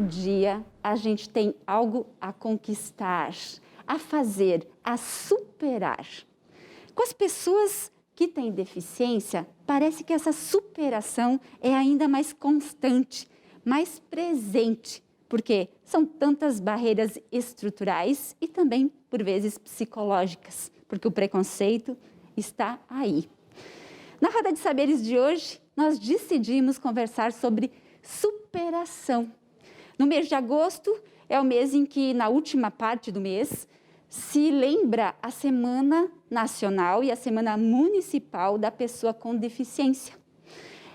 todo dia a gente tem algo a conquistar, a fazer, a superar. Com as pessoas que têm deficiência, parece que essa superação é ainda mais constante, mais presente, porque são tantas barreiras estruturais e também, por vezes, psicológicas, porque o preconceito está aí. Na Roda de Saberes de hoje, nós decidimos conversar sobre superação. No mês de agosto, é o mês em que, na última parte do mês, se lembra a Semana Nacional e a Semana Municipal da Pessoa com Deficiência.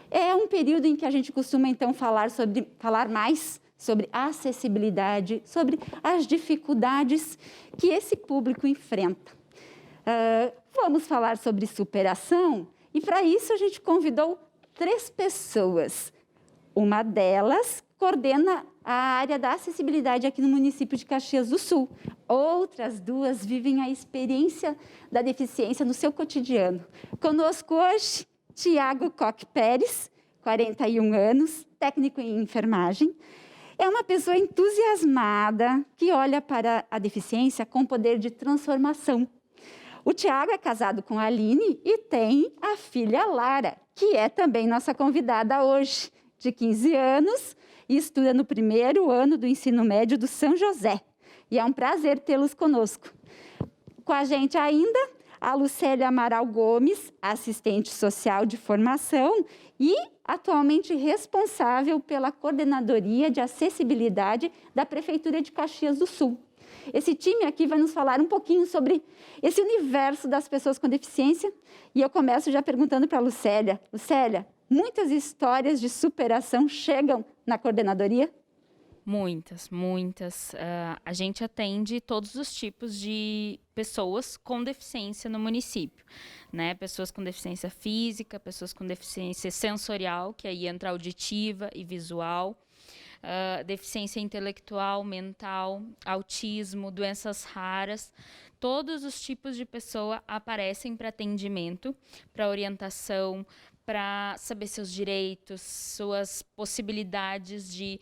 É um período em que a gente costuma, então, falar mais sobre acessibilidade, sobre as dificuldades que esse público enfrenta. Vamos falar sobre superação e, para isso, a gente convidou 3 pessoas. Uma delas coordena a área da acessibilidade aqui no município de Caxias do Sul. Outras 2 vivem a experiência da deficiência no seu cotidiano. Conosco hoje, Tiago Coque Pérez, 41 anos, técnico em enfermagem. É uma pessoa entusiasmada que olha para a deficiência com poder de transformação. O Tiago é casado com a Aline e tem a filha Lara, que é também nossa convidada hoje, de 15 anos, e estuda no 1º ano do ensino médio do São José. E é um prazer tê-los conosco. Com a gente ainda, a Lucélia Amaral Gomes, assistente social de formação e atualmente responsável pela Coordenadoria de Acessibilidade da Prefeitura de Caxias do Sul. Esse time aqui vai nos falar um pouquinho sobre esse universo das pessoas com deficiência. E eu começo já perguntando para a Lucélia. Lucélia, muitas histórias de superação chegam na coordenadoria? Muitas. A gente atende todos os tipos de pessoas com deficiência no município, né? Pessoas com deficiência física, pessoas com deficiência sensorial, que aí entra auditiva e visual, deficiência intelectual, mental, autismo, doenças raras. Todos os tipos de pessoa aparecem para atendimento, para orientação, para saber seus direitos, suas possibilidades de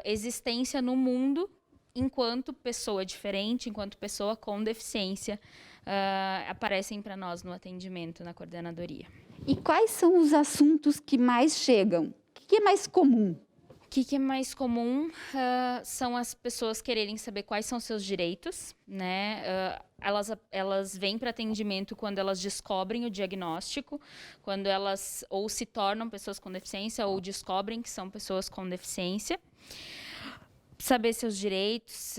existência no mundo enquanto pessoa diferente, enquanto pessoa com deficiência, aparecem para nós no atendimento na coordenadoria. E quais são os assuntos que mais chegam? O que é mais comum? O que é mais comum são as pessoas quererem saber quais são seus direitos, né? Elas vêm para atendimento quando elas descobrem o diagnóstico, quando elas ou se tornam pessoas com deficiência ou descobrem que são pessoas com deficiência. Saber seus direitos,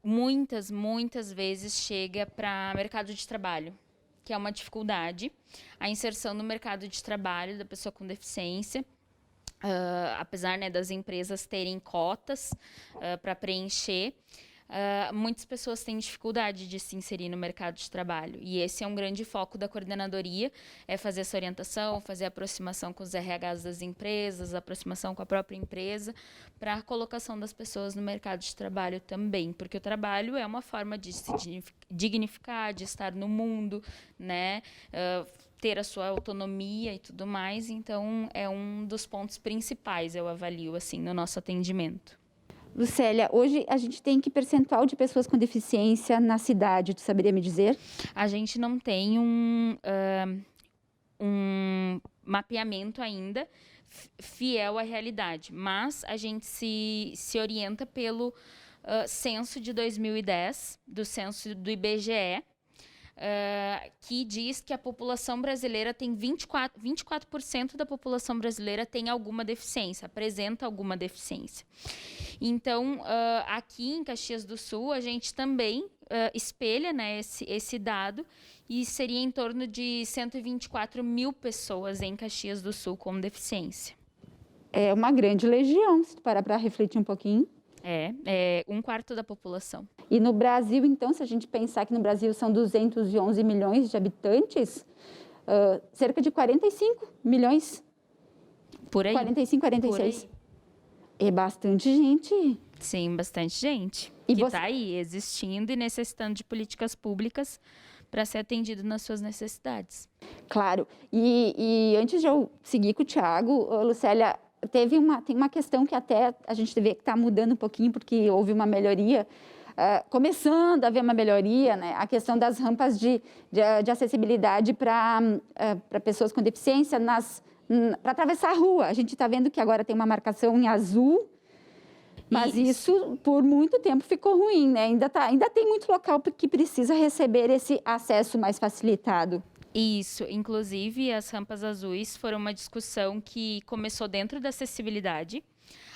muitas vezes chega para mercado de trabalho, que é uma dificuldade, a inserção no mercado de trabalho da pessoa com deficiência. Apesar, né, das empresas terem cotas para preencher, muitas pessoas têm dificuldade de se inserir no mercado de trabalho. E esse é um grande foco da coordenadoria, é fazer essa orientação, fazer a aproximação com os RHs das empresas, a aproximação com a própria empresa, para a colocação das pessoas no mercado de trabalho também. Porque o trabalho é uma forma de se dignificar, de estar no mundo, né? Ter a sua autonomia e tudo mais, então é um dos pontos principais, eu avalio, assim, no nosso atendimento. Lucélia, hoje a gente tem que percentual de pessoas com deficiência na cidade, tu saberia me dizer? A gente não tem um mapeamento ainda fiel à realidade, mas a gente se orienta pelo censo de 2010, do censo do IBGE, que diz que a população brasileira tem 24% da população brasileira tem alguma deficiência, apresenta alguma deficiência. Então, aqui em Caxias do Sul, a gente também espelha, né, esse dado e seria em torno de 124 mil pessoas em Caxias do Sul com deficiência. É uma grande legião, se tu parar para refletir um pouquinho. É 1/4 da população. E no Brasil, então, se a gente pensar que no Brasil são 211 milhões de habitantes, cerca de 45 milhões. Por aí. 45, 46. Por aí. É bastante gente. Sim, bastante gente. E que está aí existindo e necessitando de políticas públicas para ser atendido nas suas necessidades. Claro. E antes de eu seguir com o Tiago, Lucélia, tem uma questão que até a gente vê que está mudando um pouquinho, porque houve uma melhoria, começando a haver uma melhoria, né? A questão das rampas de acessibilidade para pessoas com deficiência para atravessar a rua. A gente está vendo que agora tem uma marcação em azul, mas isso por muito tempo ficou ruim, né? Ainda tem muito local que precisa receber esse acesso mais facilitado. Isso, inclusive as rampas azuis foram uma discussão que começou dentro da acessibilidade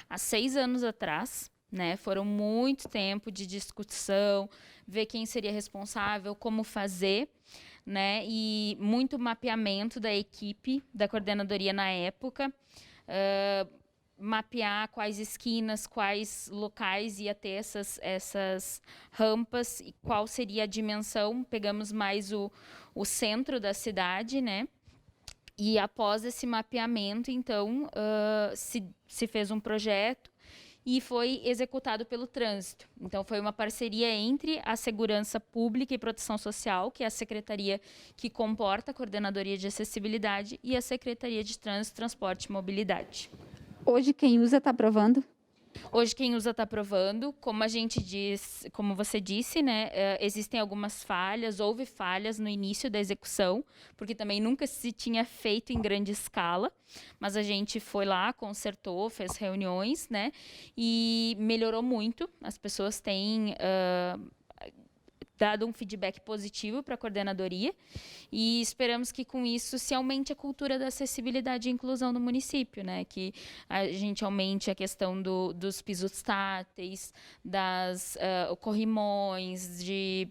há 6 anos atrás, né? Foram muito tempo de discussão, ver quem seria responsável, como fazer, né? E muito mapeamento da equipe da coordenadoria na época, mapear quais esquinas, quais locais ia ter essas rampas e qual seria a dimensão. Pegamos mais o centro da cidade, né? E após esse mapeamento, então, se fez um projeto e foi executado pelo trânsito. Então, foi uma parceria entre a Segurança Pública e Proteção Social, que é a secretaria que comporta a Coordenadoria de Acessibilidade, e a Secretaria de Trânsito, Transporte e Mobilidade. Hoje, quem usa está aprovando? Hoje quem usa está aprovando, como a gente diz, como você disse, né, existem algumas falhas, houve falhas no início da execução, porque também nunca se tinha feito em grande escala, mas a gente foi lá, consertou, fez reuniões, né, e melhorou muito. As pessoas têm dado um feedback positivo para a coordenadoria e esperamos que com isso se aumente a cultura da acessibilidade e inclusão no município, né? Que a gente aumente a questão dos pisos táteis, das corrimões, de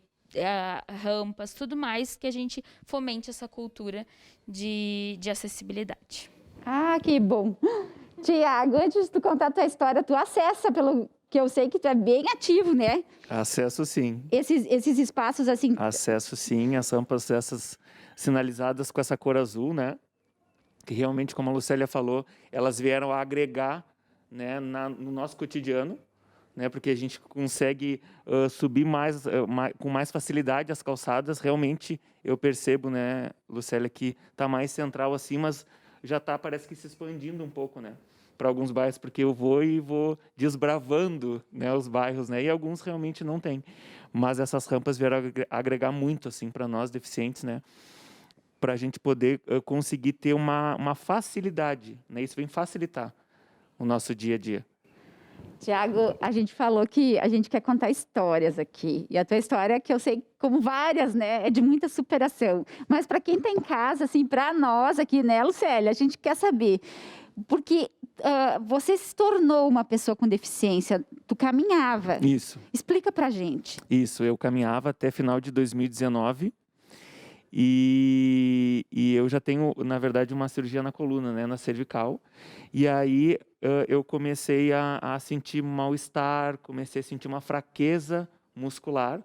rampas, tudo mais, que a gente fomente essa cultura de acessibilidade. Ah, que bom! Tiago, antes de tu contar a tua história, tu acessa pelo que eu sei que tu é bem ativo, né? Acesso sim. Esses espaços assim. Acesso sim, as rampas essas sinalizadas com essa cor azul, né? Que realmente, como a Lucélia falou, elas vieram a agregar, né, no nosso cotidiano, né? Porque a gente consegue subir com mais facilidade as calçadas. Realmente eu percebo, né, Lucélia, que está mais central assim, mas já está, parece que se expandindo um pouco, né? Para alguns bairros, porque eu vou desbravando, né, os bairros, né, e alguns realmente não tem. Mas essas rampas vieram agregar muito assim para nós deficientes, né, para a gente poder conseguir ter uma facilidade, né, isso vem facilitar o nosso dia a dia. Tiago, a gente falou que a gente quer contar histórias aqui. E a tua história, que eu sei como várias, né, é de muita superação. Mas para quem está em casa, assim, para nós aqui, né, Lucélia, a gente quer saber. Porque você se tornou uma pessoa com deficiência, tu caminhava. Isso. Explica para a gente. Isso, eu caminhava até final de 2019 e eu já tenho, na verdade, uma cirurgia na coluna, né, na cervical. E aí eu comecei a sentir mal-estar, comecei a sentir uma fraqueza muscular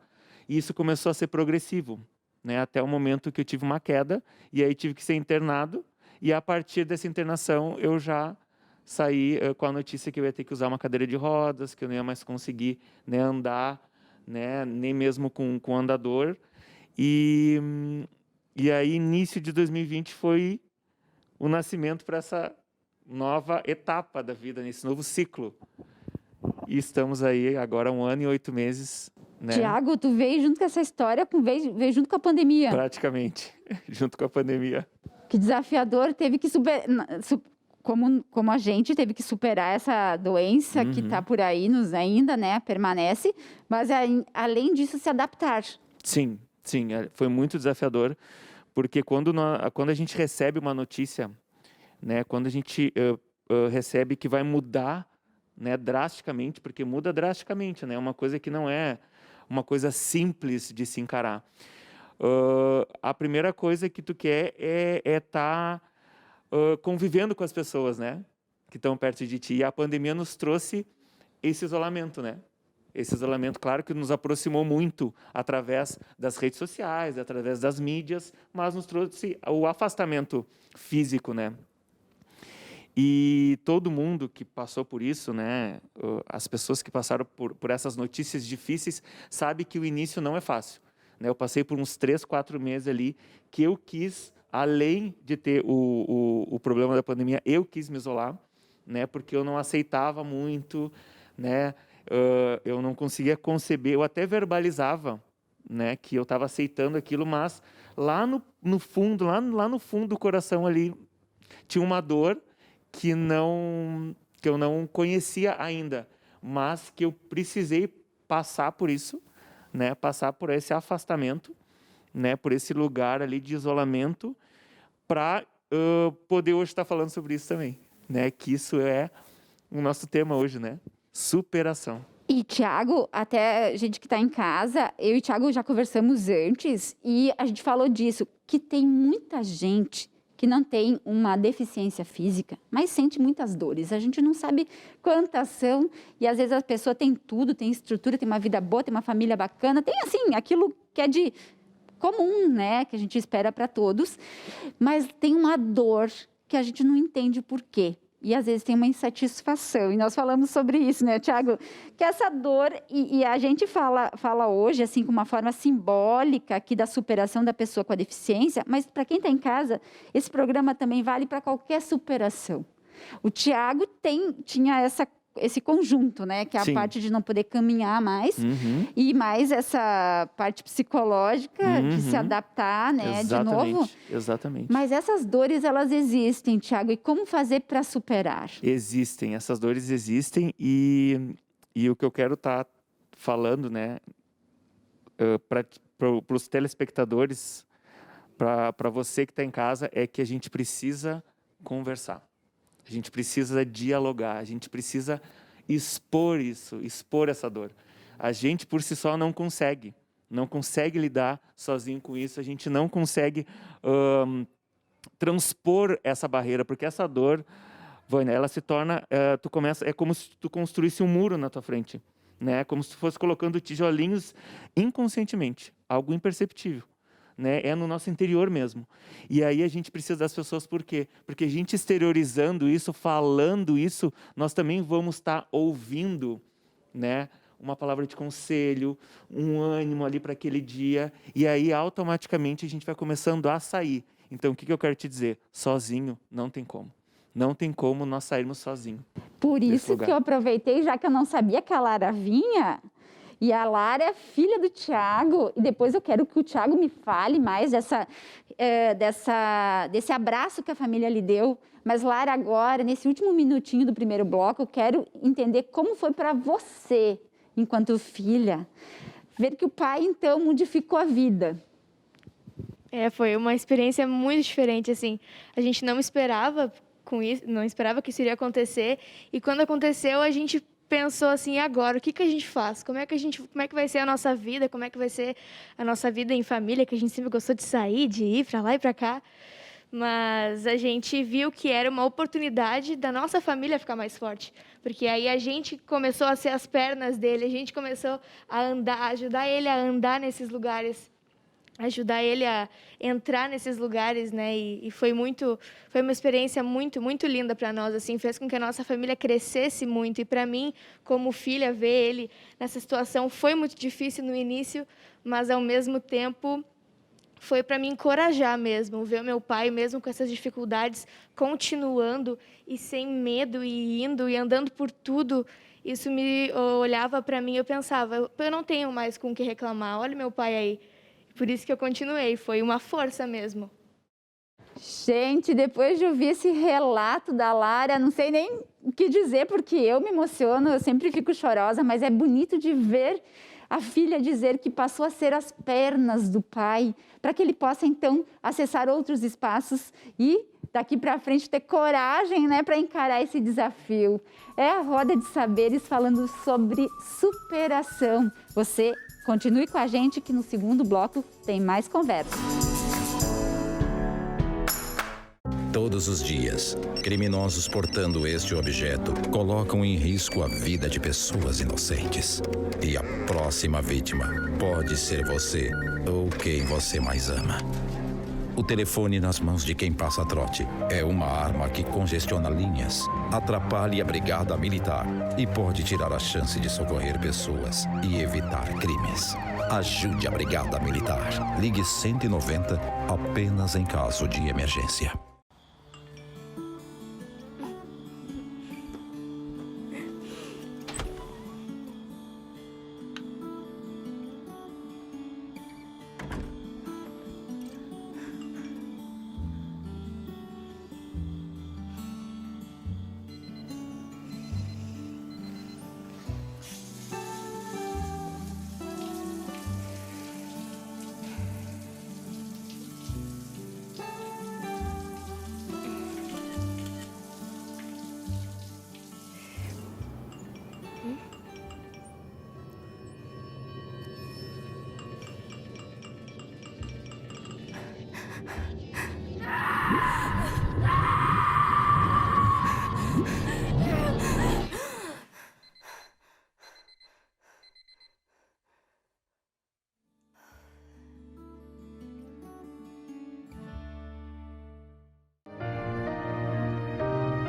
e isso começou a ser progressivo, né, até o momento que eu tive uma queda e aí tive que ser internado. E a partir dessa internação, eu já saí com a notícia que eu ia ter que usar uma cadeira de rodas, que eu não ia mais conseguir, né, andar, né, nem mesmo com andador. E aí, início de 2020, foi o nascimento para essa nova etapa da vida, nesse novo ciclo. E estamos aí agora 1 ano e 8 meses. Né? Tiago, tu veio junto com essa história, veio junto com a pandemia. Praticamente, junto com a pandemia. Que desafiador, teve que superar, como a gente teve que superar essa doença que está por aí, ainda, né, permanece, mas além disso se adaptar. Sim, foi muito desafiador, porque quando a gente recebe uma notícia, né, quando a gente recebe que vai mudar, né, drasticamente, porque muda drasticamente, né, uma coisa que não é uma coisa simples de se encarar. A primeira coisa que tu quer é estar convivendo com as pessoas, né, que estão perto de ti. E a pandemia nos trouxe esse isolamento, né? Esse isolamento, claro, que nos aproximou muito através das redes sociais, através das mídias, mas nos trouxe o afastamento físico, né? E todo mundo que passou por isso, né, as pessoas que passaram por essas notícias difíceis, sabe que o início não é fácil. Né? Eu passei por uns 3, 4 meses ali que eu quis, além de ter o problema da pandemia, eu quis me isolar. né? Porque eu não aceitava muito, né? Eu não conseguia conceber, eu até verbalizava, né? Que eu estava aceitando aquilo, mas lá no fundo, lá no fundo do coração ali, tinha uma dor que eu não conhecia ainda, mas que eu precisei passar por isso, né? Passar por esse afastamento, né? Por esse lugar ali de isolamento, para poder hoje estar falando sobre isso também, né? Que isso é o nosso tema hoje, né? Superação. E, Tiago, até gente que está em casa, eu e Tiago já conversamos antes e a gente falou disso, que tem muita gente que não tem uma deficiência física, mas sente muitas dores. A gente não sabe quantas são e, às vezes, a pessoa tem tudo, tem estrutura, tem uma vida boa, tem uma família bacana, tem, assim, aquilo que é de comum, né, que a gente espera para todos, mas tem uma dor que a gente não entende por quê. E, às vezes, tem uma insatisfação. E nós falamos sobre isso, né, Tiago? Que essa dor, e a gente fala hoje, assim, com uma forma simbólica aqui da superação da pessoa com a deficiência, mas para quem está em casa, esse programa também vale para qualquer superação. O Tiago tinha esse conjunto, né? Que é a Sim. parte de não poder caminhar mais e mais essa parte psicológica de se adaptar, né? Exatamente, de novo. Exatamente. Mas essas dores, elas existem, Tiago. E como fazer para superar? Existem, essas dores existem e o que eu quero estar falando, né? Para os telespectadores, para você que está em casa, é que a gente precisa conversar. A gente precisa dialogar, a gente precisa expor isso, expor essa dor. A gente, por si só, não consegue lidar sozinho com isso, a gente não consegue transpor essa barreira, porque essa dor, Vânia, ela se torna, é como se tu construísse um muro na tua frente, né? Como se tu fosse colocando tijolinhos inconscientemente, algo imperceptível. Né? É no nosso interior mesmo. E aí a gente precisa das pessoas, por quê? Porque a gente exteriorizando isso, falando isso, nós também vamos estar ouvindo, né? Uma palavra de conselho, um ânimo ali para aquele dia, e aí automaticamente a gente vai começando a sair. Então, o que eu quero te dizer? Sozinho não tem como. Não tem como nós sairmos sozinhos. Por isso que eu aproveitei, já que eu não sabia que a Lara vinha. E a Lara é filha do Tiago, e depois eu quero que o Tiago me fale mais desse abraço que a família lhe deu. Mas, Lara, agora, nesse último minutinho do primeiro bloco, eu quero entender como foi para você, enquanto filha, ver que o pai, então, modificou a vida. Foi uma experiência muito diferente, assim. A gente não esperava com isso, não esperava que isso iria acontecer, e quando aconteceu, a gente pensou assim, agora, o que a gente faz? Como é que vai ser a nossa vida? Como é que vai ser a nossa vida em família, que a gente sempre gostou de sair, de ir para lá e para cá. Mas a gente viu que era uma oportunidade da nossa família ficar mais forte. Porque aí a gente começou a ser as pernas dele, a gente começou a andar, ajudar ele a andar nesses lugares, ajudar ele a entrar nesses lugares, né? E foi uma experiência muito, muito linda para nós, assim, fez com que a nossa família crescesse muito. E para mim, como filha, ver ele nessa situação foi muito difícil no início, mas ao mesmo tempo foi para me encorajar mesmo, ver o meu pai mesmo com essas dificuldades, continuando e sem medo e indo e andando por tudo. Isso me olhava para mim, eu pensava, eu não tenho mais com o que reclamar. Olha meu pai aí. Por isso que eu continuei, foi uma força mesmo. Gente, depois de ouvir esse relato da Lara, não sei nem o que dizer, porque eu me emociono, eu sempre fico chorosa, mas é bonito de ver a filha dizer que passou a ser as pernas do pai, para que ele possa, então, acessar outros espaços e, daqui para frente, ter coragem, né, para encarar esse desafio. É a Roda de Saberes falando sobre superação. Você continue com a gente que no segundo bloco tem mais conversa. Todos os dias, criminosos portando este objeto colocam em risco a vida de pessoas inocentes. E a próxima vítima pode ser você ou quem você mais ama. O telefone nas mãos de quem passa trote é uma arma que congestiona linhas, atrapalha a brigada militar e pode tirar a chance de socorrer pessoas e evitar crimes. Ajude a brigada militar. Ligue 190 apenas em caso de emergência.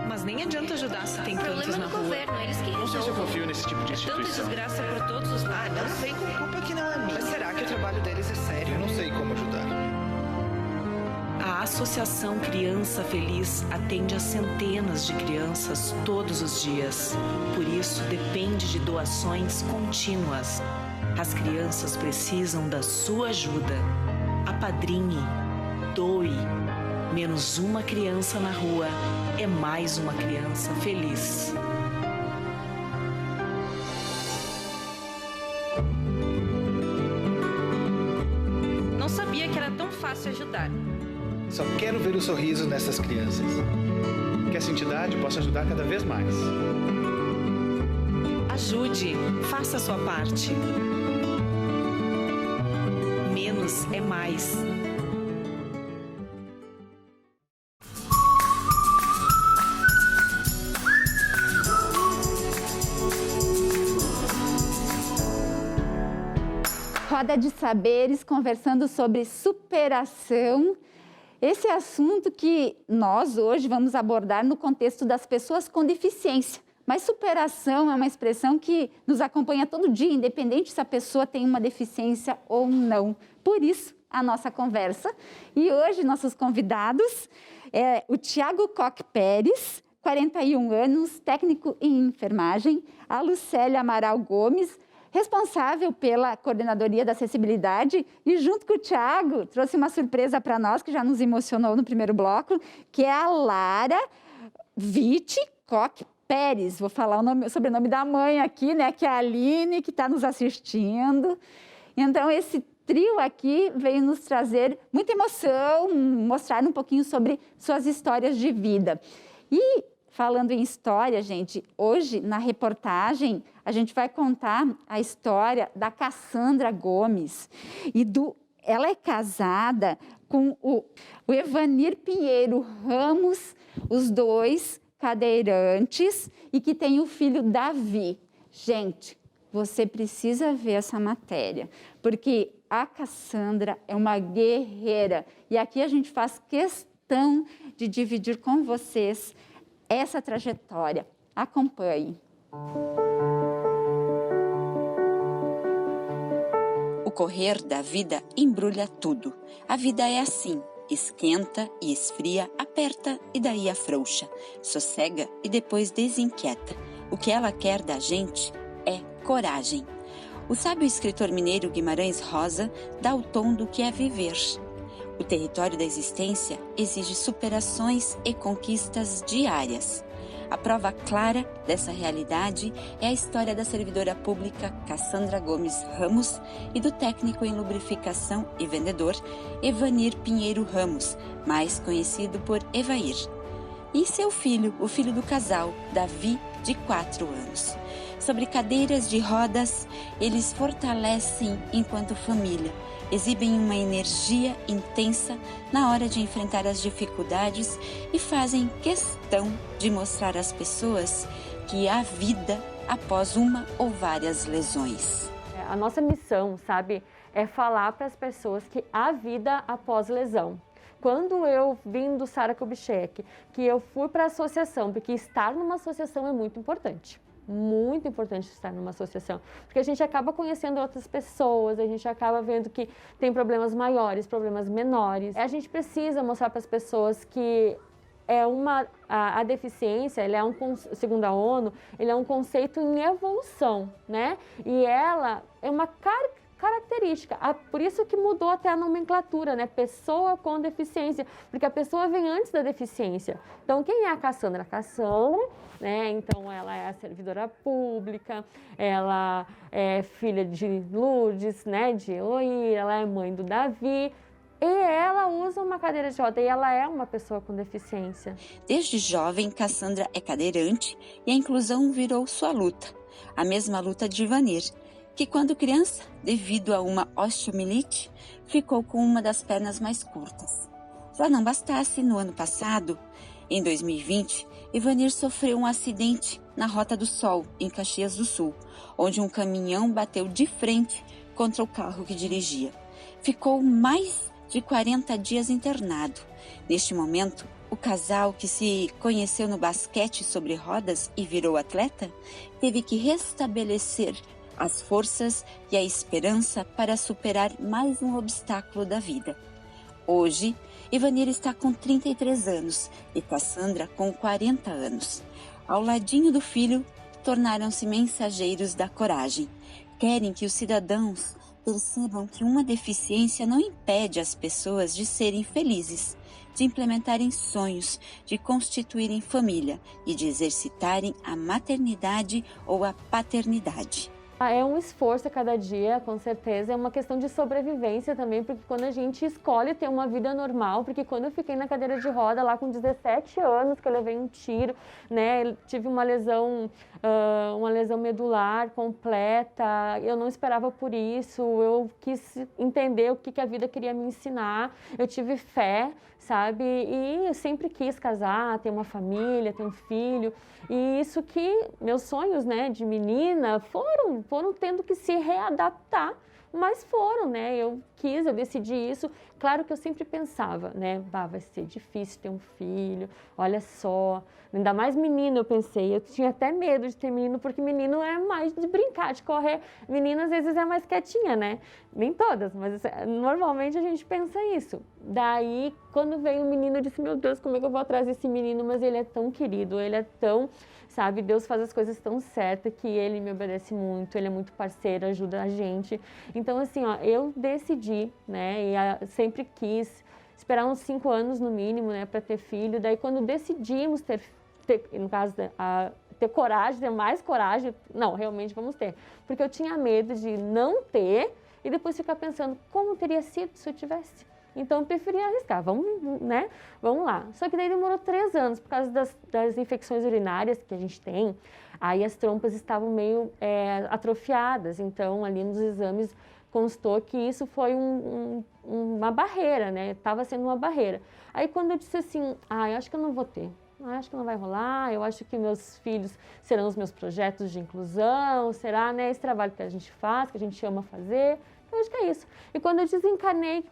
Mas nem adianta ajudar se tem tantos na rua. Governo, eles que Não sei se eu confio nesse tipo de tanta instituição. desgraça por todos os lados. Não vem com culpa que não é minha. Mas será que o trabalho deles é sério? Eu não sei como ajudar. A Associação Criança Feliz atende a centenas de crianças todos os dias. Por isso, depende de doações contínuas. As crianças precisam da sua ajuda. Apadrinhe, doe. Menos uma criança na rua é mais uma criança feliz. Não sabia que era tão fácil ajudar. Só quero ver o sorriso nessas crianças. Que essa entidade possa ajudar cada vez mais. Ajude, faça a sua parte. Menos é mais. Roda de Saberes, conversando sobre superação. Esse é assunto que nós hoje vamos abordar no contexto das pessoas com deficiência. Mas superação é uma expressão que nos acompanha todo dia, independente se a pessoa tem uma deficiência ou não. Por isso, a nossa conversa. E hoje, nossos convidados é o Tiago Koch Pérez, 41 anos, técnico em enfermagem, a Lucélia Amaral Gomes, responsável pela coordenadoria da acessibilidade, e junto com o Tiago, trouxe uma surpresa para nós, que já nos emocionou no primeiro bloco, que é a Lara Witt Koch Pérez. Vou falar o sobrenome da mãe aqui, né, que é a Aline, que está nos assistindo. Então, esse trio aqui veio nos trazer muita emoção, mostrar um pouquinho sobre suas histórias de vida. E falando em história, gente, hoje na reportagem a gente vai contar a história da Cassandra Gomes. Ela é casada com o Evanir Pinheiro Ramos, os dois cadeirantes, e que tem o filho Davi. Gente, você precisa ver essa matéria, porque a Cassandra é uma guerreira. E aqui a gente faz questão de dividir com vocês essa trajetória. Acompanhe. O correr da vida embrulha tudo. A vida é assim, esquenta e esfria, aperta e daí afrouxa, sossega e depois desinquieta. O que ela quer da gente é coragem. O sábio escritor mineiro Guimarães Rosa dá o tom do que é viver. O território da existência exige superações e conquistas diárias. A prova clara dessa realidade é a história da servidora pública Cassandra Gomes Ramos e do técnico em lubrificação e vendedor Evanir Pinheiro Ramos, mais conhecido por Evair. E seu filho, o filho do casal, Davi, de 4 anos. Sobre cadeiras de rodas, eles fortalecem enquanto família, exibem uma energia intensa na hora de enfrentar as dificuldades e fazem questão de mostrar às pessoas que há vida após uma ou várias lesões. A nossa missão, sabe, é falar para as pessoas que há vida após lesão. Quando eu vim do Sara Kubitschek, que eu fui para a associação, porque estar numa associação é muito importante. Muito importante estar numa associação, porque a gente acaba conhecendo outras pessoas, a gente acaba vendo que tem problemas maiores, problemas menores. A gente precisa mostrar para as pessoas que a deficiência, ele é segundo a ONU, ele é um conceito em evolução, né? E ela é uma característica, por isso que mudou até a nomenclatura, né? Pessoa com deficiência, porque a pessoa vem antes da deficiência. Então, quem é a Cassandra? A Cassandra, né? Então, ela é a servidora pública, ela é filha de Lourdes, né? De Eloí, ela é mãe do Davi. E ela usa uma cadeira de roda e ela é uma pessoa com deficiência. Desde jovem, Cassandra é cadeirante e a inclusão virou sua luta. A mesma luta de Evanir, que quando criança, devido a uma osteomielite, ficou com uma das pernas mais curtas. Já não bastasse, no ano passado, em 2020, Ivanir sofreu um acidente na Rota do Sol, em Caxias do Sul, onde um caminhão bateu de frente contra o carro que dirigia. Ficou mais de 40 dias internado. Neste momento, o casal que se conheceu no basquete sobre rodas e virou atleta, teve que restabelecer as forças e a esperança para superar mais um obstáculo da vida. Hoje, Ivanir está com 33 anos e Cassandra com 40 anos. Ao ladinho do filho, tornaram-se mensageiros da coragem. Querem que os cidadãos percebam que uma deficiência não impede as pessoas de serem felizes, de implementarem sonhos, de constituírem família e de exercitarem a maternidade ou a paternidade. É um esforço a cada dia, com certeza, é uma questão de sobrevivência também, porque quando a gente escolhe ter uma vida normal, porque quando eu fiquei na cadeira de roda lá com 17 anos, que eu levei um tiro, né, tive uma lesão medular completa, eu não esperava por isso, eu quis entender o que a vida queria me ensinar, eu tive fé, sabe, e eu sempre quis casar, ter uma família, ter um filho, e isso que meus sonhos, né, de menina foram tendo que se readaptar, mas foram, né, eu decidi isso. Claro que eu sempre pensava, né, vai ser difícil ter um filho, olha só, ainda mais menino, eu pensei, eu tinha até medo de ter menino, porque menino é mais de brincar, de correr, menina às vezes é mais quietinha, né, nem todas, mas normalmente a gente pensa isso. Daí, quando veio o menino, eu disse, meu Deus, como é que eu vou atrás desse menino, mas ele é tão querido, ele é tão, sabe, Deus faz as coisas tão certas que ele me obedece muito, ele é muito parceiro, ajuda a gente. Então, assim, ó, eu decidi, né, e sempre quis esperar uns 5 anos no mínimo, né, para ter filho. Daí, quando decidimos ter no caso, ter coragem, ter mais coragem, não, realmente vamos ter. Porque eu tinha medo de não ter e depois ficar pensando como teria sido se eu tivesse. Então, eu preferia arriscar, vamos lá. Só que daí demorou 3 anos, por causa das infecções urinárias que a gente tem, aí as trompas estavam meio atrofiadas, então ali nos exames constou que isso foi uma barreira, né? Estava sendo uma barreira. Aí quando eu disse assim, eu acho que eu não vou ter, acho que não vai rolar, eu acho que meus filhos serão os meus projetos de inclusão, será, né, esse trabalho que a gente faz, que a gente ama fazer, eu acho que é isso. E quando eu desencarnei,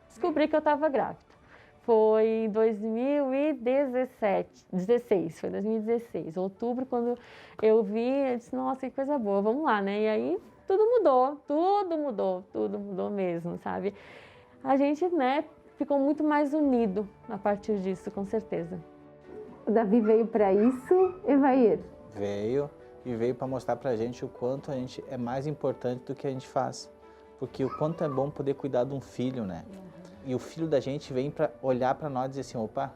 descobri que eu estava grávida. Foi em 2016, outubro, quando eu vi, eu disse, nossa, que coisa boa, vamos lá, né? E aí tudo mudou mesmo, sabe? A gente, né, ficou muito mais unido a partir disso, com certeza. O Davi veio para isso, Evair? Veio para mostrar para a gente o quanto a gente é mais importante do que a gente faz. Porque o quanto é bom poder cuidar de um filho, né? E o filho da gente vem para olhar para nós e dizer assim, opa...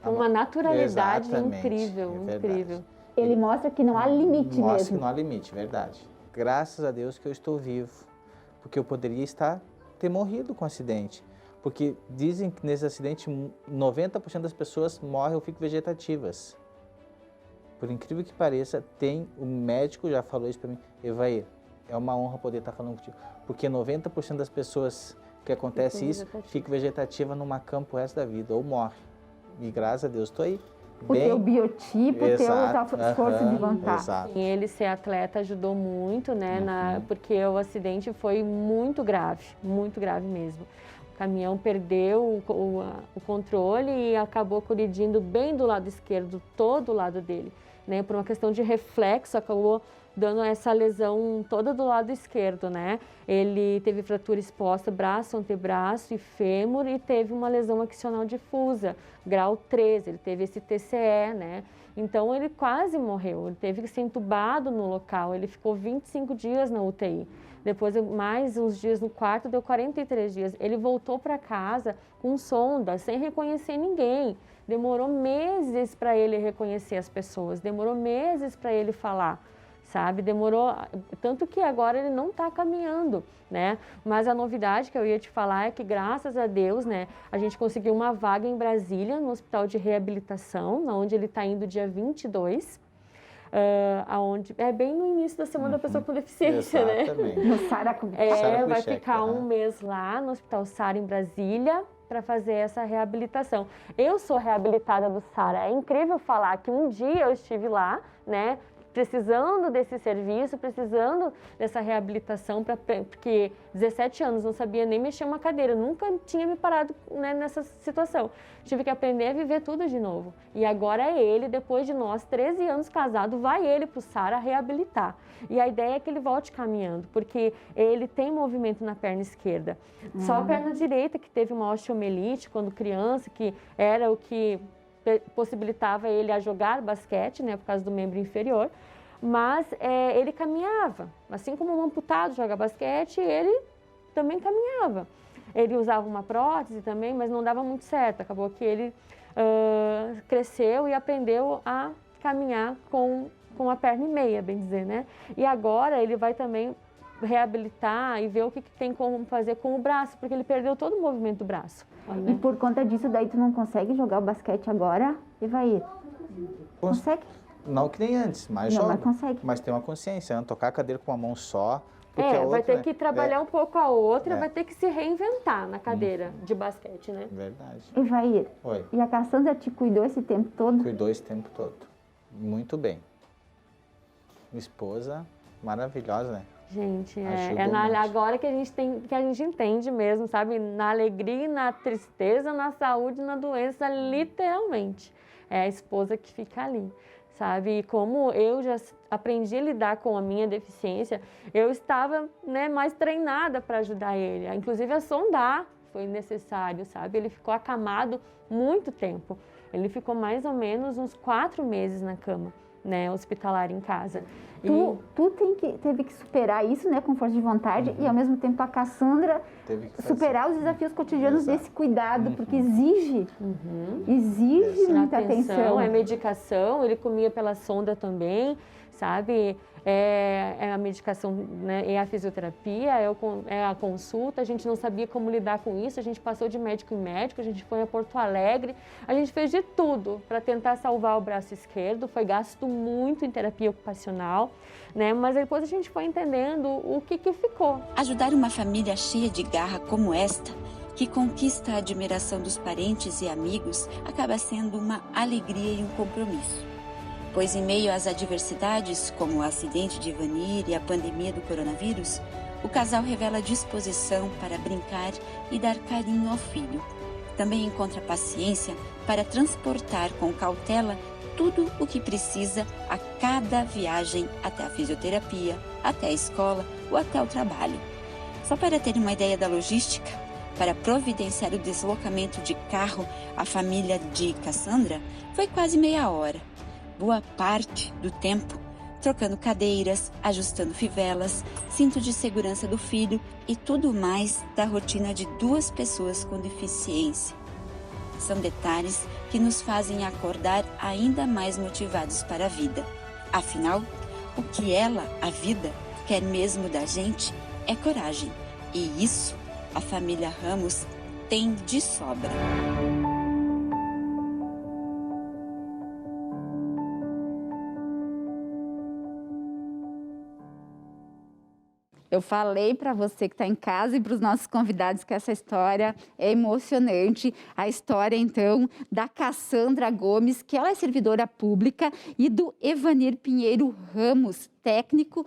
Uma naturalidade incrível, incrível. Ele mostra que não há limite mesmo. Mostra que não há limite, verdade. Graças a Deus que eu estou vivo, porque eu poderia ter morrido com o acidente. Porque dizem que nesse acidente 90% das pessoas morrem ou ficam vegetativas. Por incrível que pareça, o médico já falou isso para mim, Evair, é uma honra poder estar falando contigo, porque 90% das pessoas que acontece isso, fica vegetativa numa cama o resto da vida, ou morre. E graças a Deus estou aí. O teu biotipo, o teu esforço de vontade. Exato. E ele ser atleta ajudou muito, né? Porque o acidente foi muito grave mesmo. O caminhão perdeu o controle e acabou colidindo bem do lado esquerdo, todo o lado dele, né? Por uma questão de reflexo, acabou dando essa lesão toda do lado esquerdo, né? Ele teve fratura exposta, braço, antebraço e fêmur e teve uma lesão axonal difusa, grau 3, ele teve esse TCE, né? Então ele quase morreu, ele teve que ser entubado no local, ele ficou 25 dias na UTI. Depois mais uns dias no quarto, deu 43 dias. Ele voltou para casa com sonda, sem reconhecer ninguém. Demorou meses para ele reconhecer as pessoas, demorou meses para ele falar. Sabe, demorou, tanto que agora ele não está caminhando, né? Mas a novidade que eu ia te falar é que, graças a Deus, né, a gente conseguiu uma vaga em Brasília, no Hospital de Reabilitação, onde ele está indo dia 22, aonde é bem no início da Semana da Pessoa com Deficiência, exatamente. Né? No Sara vai ficar um mês lá no Hospital Sara, em Brasília, para fazer essa reabilitação. Eu sou reabilitada do Sara. É incrível falar que um dia eu estive lá, né, precisando desse serviço, precisando dessa reabilitação, porque 17 anos não sabia nem mexer uma cadeira, nunca tinha me parado, né, nessa situação. Tive que aprender a viver tudo de novo. E agora é ele, depois de nós, 13 anos casado, vai ele para o Sara reabilitar. E a ideia é que ele volte caminhando, porque ele tem movimento na perna esquerda. Só a perna direita que teve uma osteomielite quando criança, que era o que possibilitava ele a jogar basquete, né, por causa do membro inferior, mas ele caminhava, assim como um amputado joga basquete, ele também caminhava. Ele usava uma prótese também, mas não dava muito certo, acabou que ele cresceu e aprendeu a caminhar com a perna e meia, bem dizer, né? E agora ele vai também reabilitar e ver o que tem como fazer com o braço, porque ele perdeu todo o movimento do braço. E por conta disso, daí tu não consegue jogar o basquete agora, Evair? Consegue? Não que nem antes, mas não, joga. Mas consegue. Mas tem uma consciência, né? Tocar a cadeira com uma mão só. Porque a outra, vai ter que trabalhar um pouco a outra, É. vai ter que se reinventar na cadeira de basquete, né? Verdade. Evair, Oi. e a Cassandra te cuidou esse tempo todo? Cuidou esse tempo todo. Muito bem. Esposa maravilhosa, né? Gente, Ajudou muito. agora que a gente entende mesmo, sabe? Na alegria e na tristeza, na saúde e na doença, literalmente. É a esposa que fica ali, sabe? E como eu já aprendi a lidar com a minha deficiência, eu estava, né, mais treinada para ajudar ele. Inclusive a sondar foi necessário, sabe? Ele ficou acamado muito tempo. Ele ficou mais ou menos uns 4 meses na cama, né, hospitalar em casa. Tu teve que superar isso, né, com força de vontade, e ao mesmo tempo a Cassandra superar os desafios cotidianos desse cuidado, porque exige muita atenção. É medicação, ele comia pela sonda também, sabe? É a medicação, né? É a fisioterapia, é a consulta. A gente não sabia como lidar com isso, a gente passou de médico em médico, a gente foi a Porto Alegre, a gente fez de tudo para tentar salvar o braço esquerdo, foi gasto muito em terapia ocupacional, né? Mas depois a gente foi entendendo o que ficou. Ajudar uma família cheia de garra como esta, que conquista a admiração dos parentes e amigos, acaba sendo uma alegria e um compromisso. Pois em meio às adversidades, como o acidente de Evanir e a pandemia do coronavírus, o casal revela disposição para brincar e dar carinho ao filho. Também encontra paciência para transportar com cautela tudo o que precisa a cada viagem até a fisioterapia, até a escola ou até o trabalho. Só para ter uma ideia da logística, para providenciar o deslocamento de carro à família de Cassandra, foi quase meia hora. Boa parte do tempo trocando cadeiras, ajustando fivelas, cinto de segurança do filho e tudo mais da rotina de 2 pessoas com deficiência. São detalhes que nos fazem acordar ainda mais motivados para a vida. Afinal, o que ela, a vida, quer mesmo da gente é coragem. E isso a família Ramos tem de sobra. Eu falei para você que está em casa e para os nossos convidados que essa história é emocionante. A história, então, da Cassandra Gomes, que ela é servidora pública, e do Evanir Pinheiro Ramos, técnico,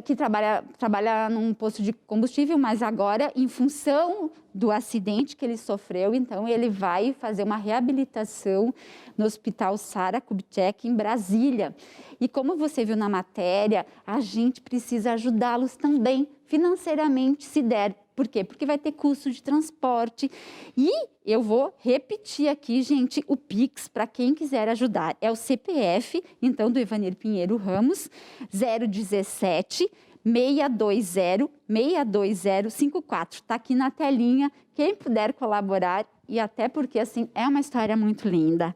que trabalha num posto de combustível, mas agora, em função do acidente que ele sofreu, então ele vai fazer uma reabilitação no Hospital Sara Kubitschek, em Brasília. E como você viu na matéria, a gente precisa ajudá-los também financeiramente, se der. Por quê? Porque vai ter custo de transporte. E eu vou repetir aqui, gente, o Pix para quem quiser ajudar. É o CPF, então, do Evanir Pinheiro Ramos, 017 620 62054. Está aqui na telinha. Quem puder colaborar, e até porque, assim, é uma história muito linda.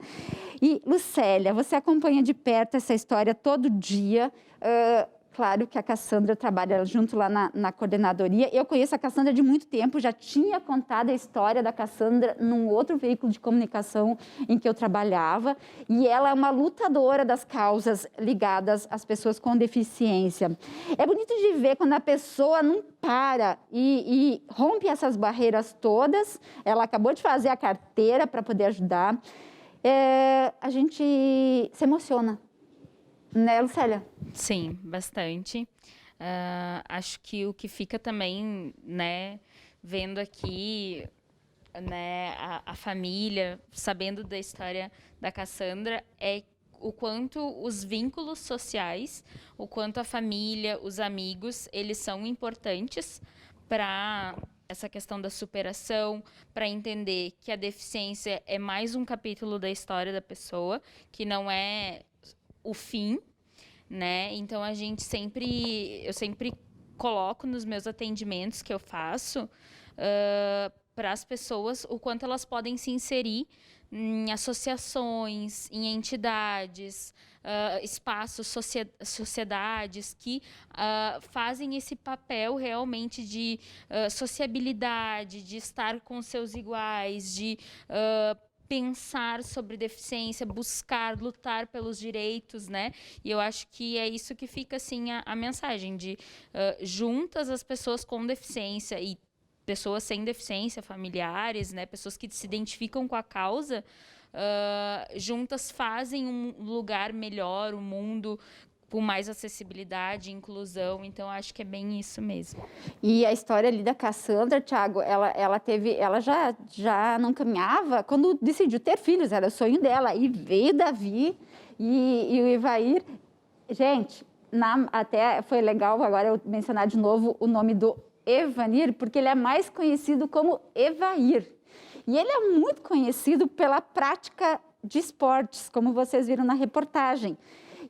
E, Lucélia, você acompanha de perto essa história todo dia. claro que a Cassandra trabalha junto lá na coordenadoria. Eu conheço a Cassandra de muito tempo, já tinha contado a história da Cassandra num outro veículo de comunicação em que eu trabalhava. E ela é uma lutadora das causas ligadas às pessoas com deficiência. É bonito de ver quando a pessoa não para e rompe essas barreiras todas. Ela acabou de fazer a carteira para poder ajudar. A gente se emociona. Né, Lucélia? Sim, bastante. Acho que o que fica também, né, vendo aqui, né, a família, sabendo da história da Cassandra, é o quanto os vínculos sociais, o quanto a família, os amigos, eles são importantes para essa questão da superação, para entender que a deficiência é mais um capítulo da história da pessoa, que não é o fim, né? Então eu sempre coloco nos meus atendimentos que eu faço para as pessoas o quanto elas podem se inserir em associações, em entidades, espaços, sociedades que fazem esse papel realmente de sociabilidade, de estar com seus iguais, de pensar sobre deficiência, buscar, lutar pelos direitos, né? E eu acho que é isso que fica, assim, a mensagem de juntas as pessoas com deficiência e pessoas sem deficiência, familiares, né? Pessoas que se identificam com a causa, juntas fazem um lugar melhor, um mundo com mais acessibilidade, inclusão. Então, acho que é bem isso mesmo. E a história ali da Cassandra, Thiago, ela já não caminhava quando decidiu ter filhos, era o sonho dela. E veio Davi e o Evair. Gente, até foi legal agora eu mencionar de novo o nome do Evanir, porque ele é mais conhecido como Evair. E ele é muito conhecido pela prática de esportes, como vocês viram na reportagem.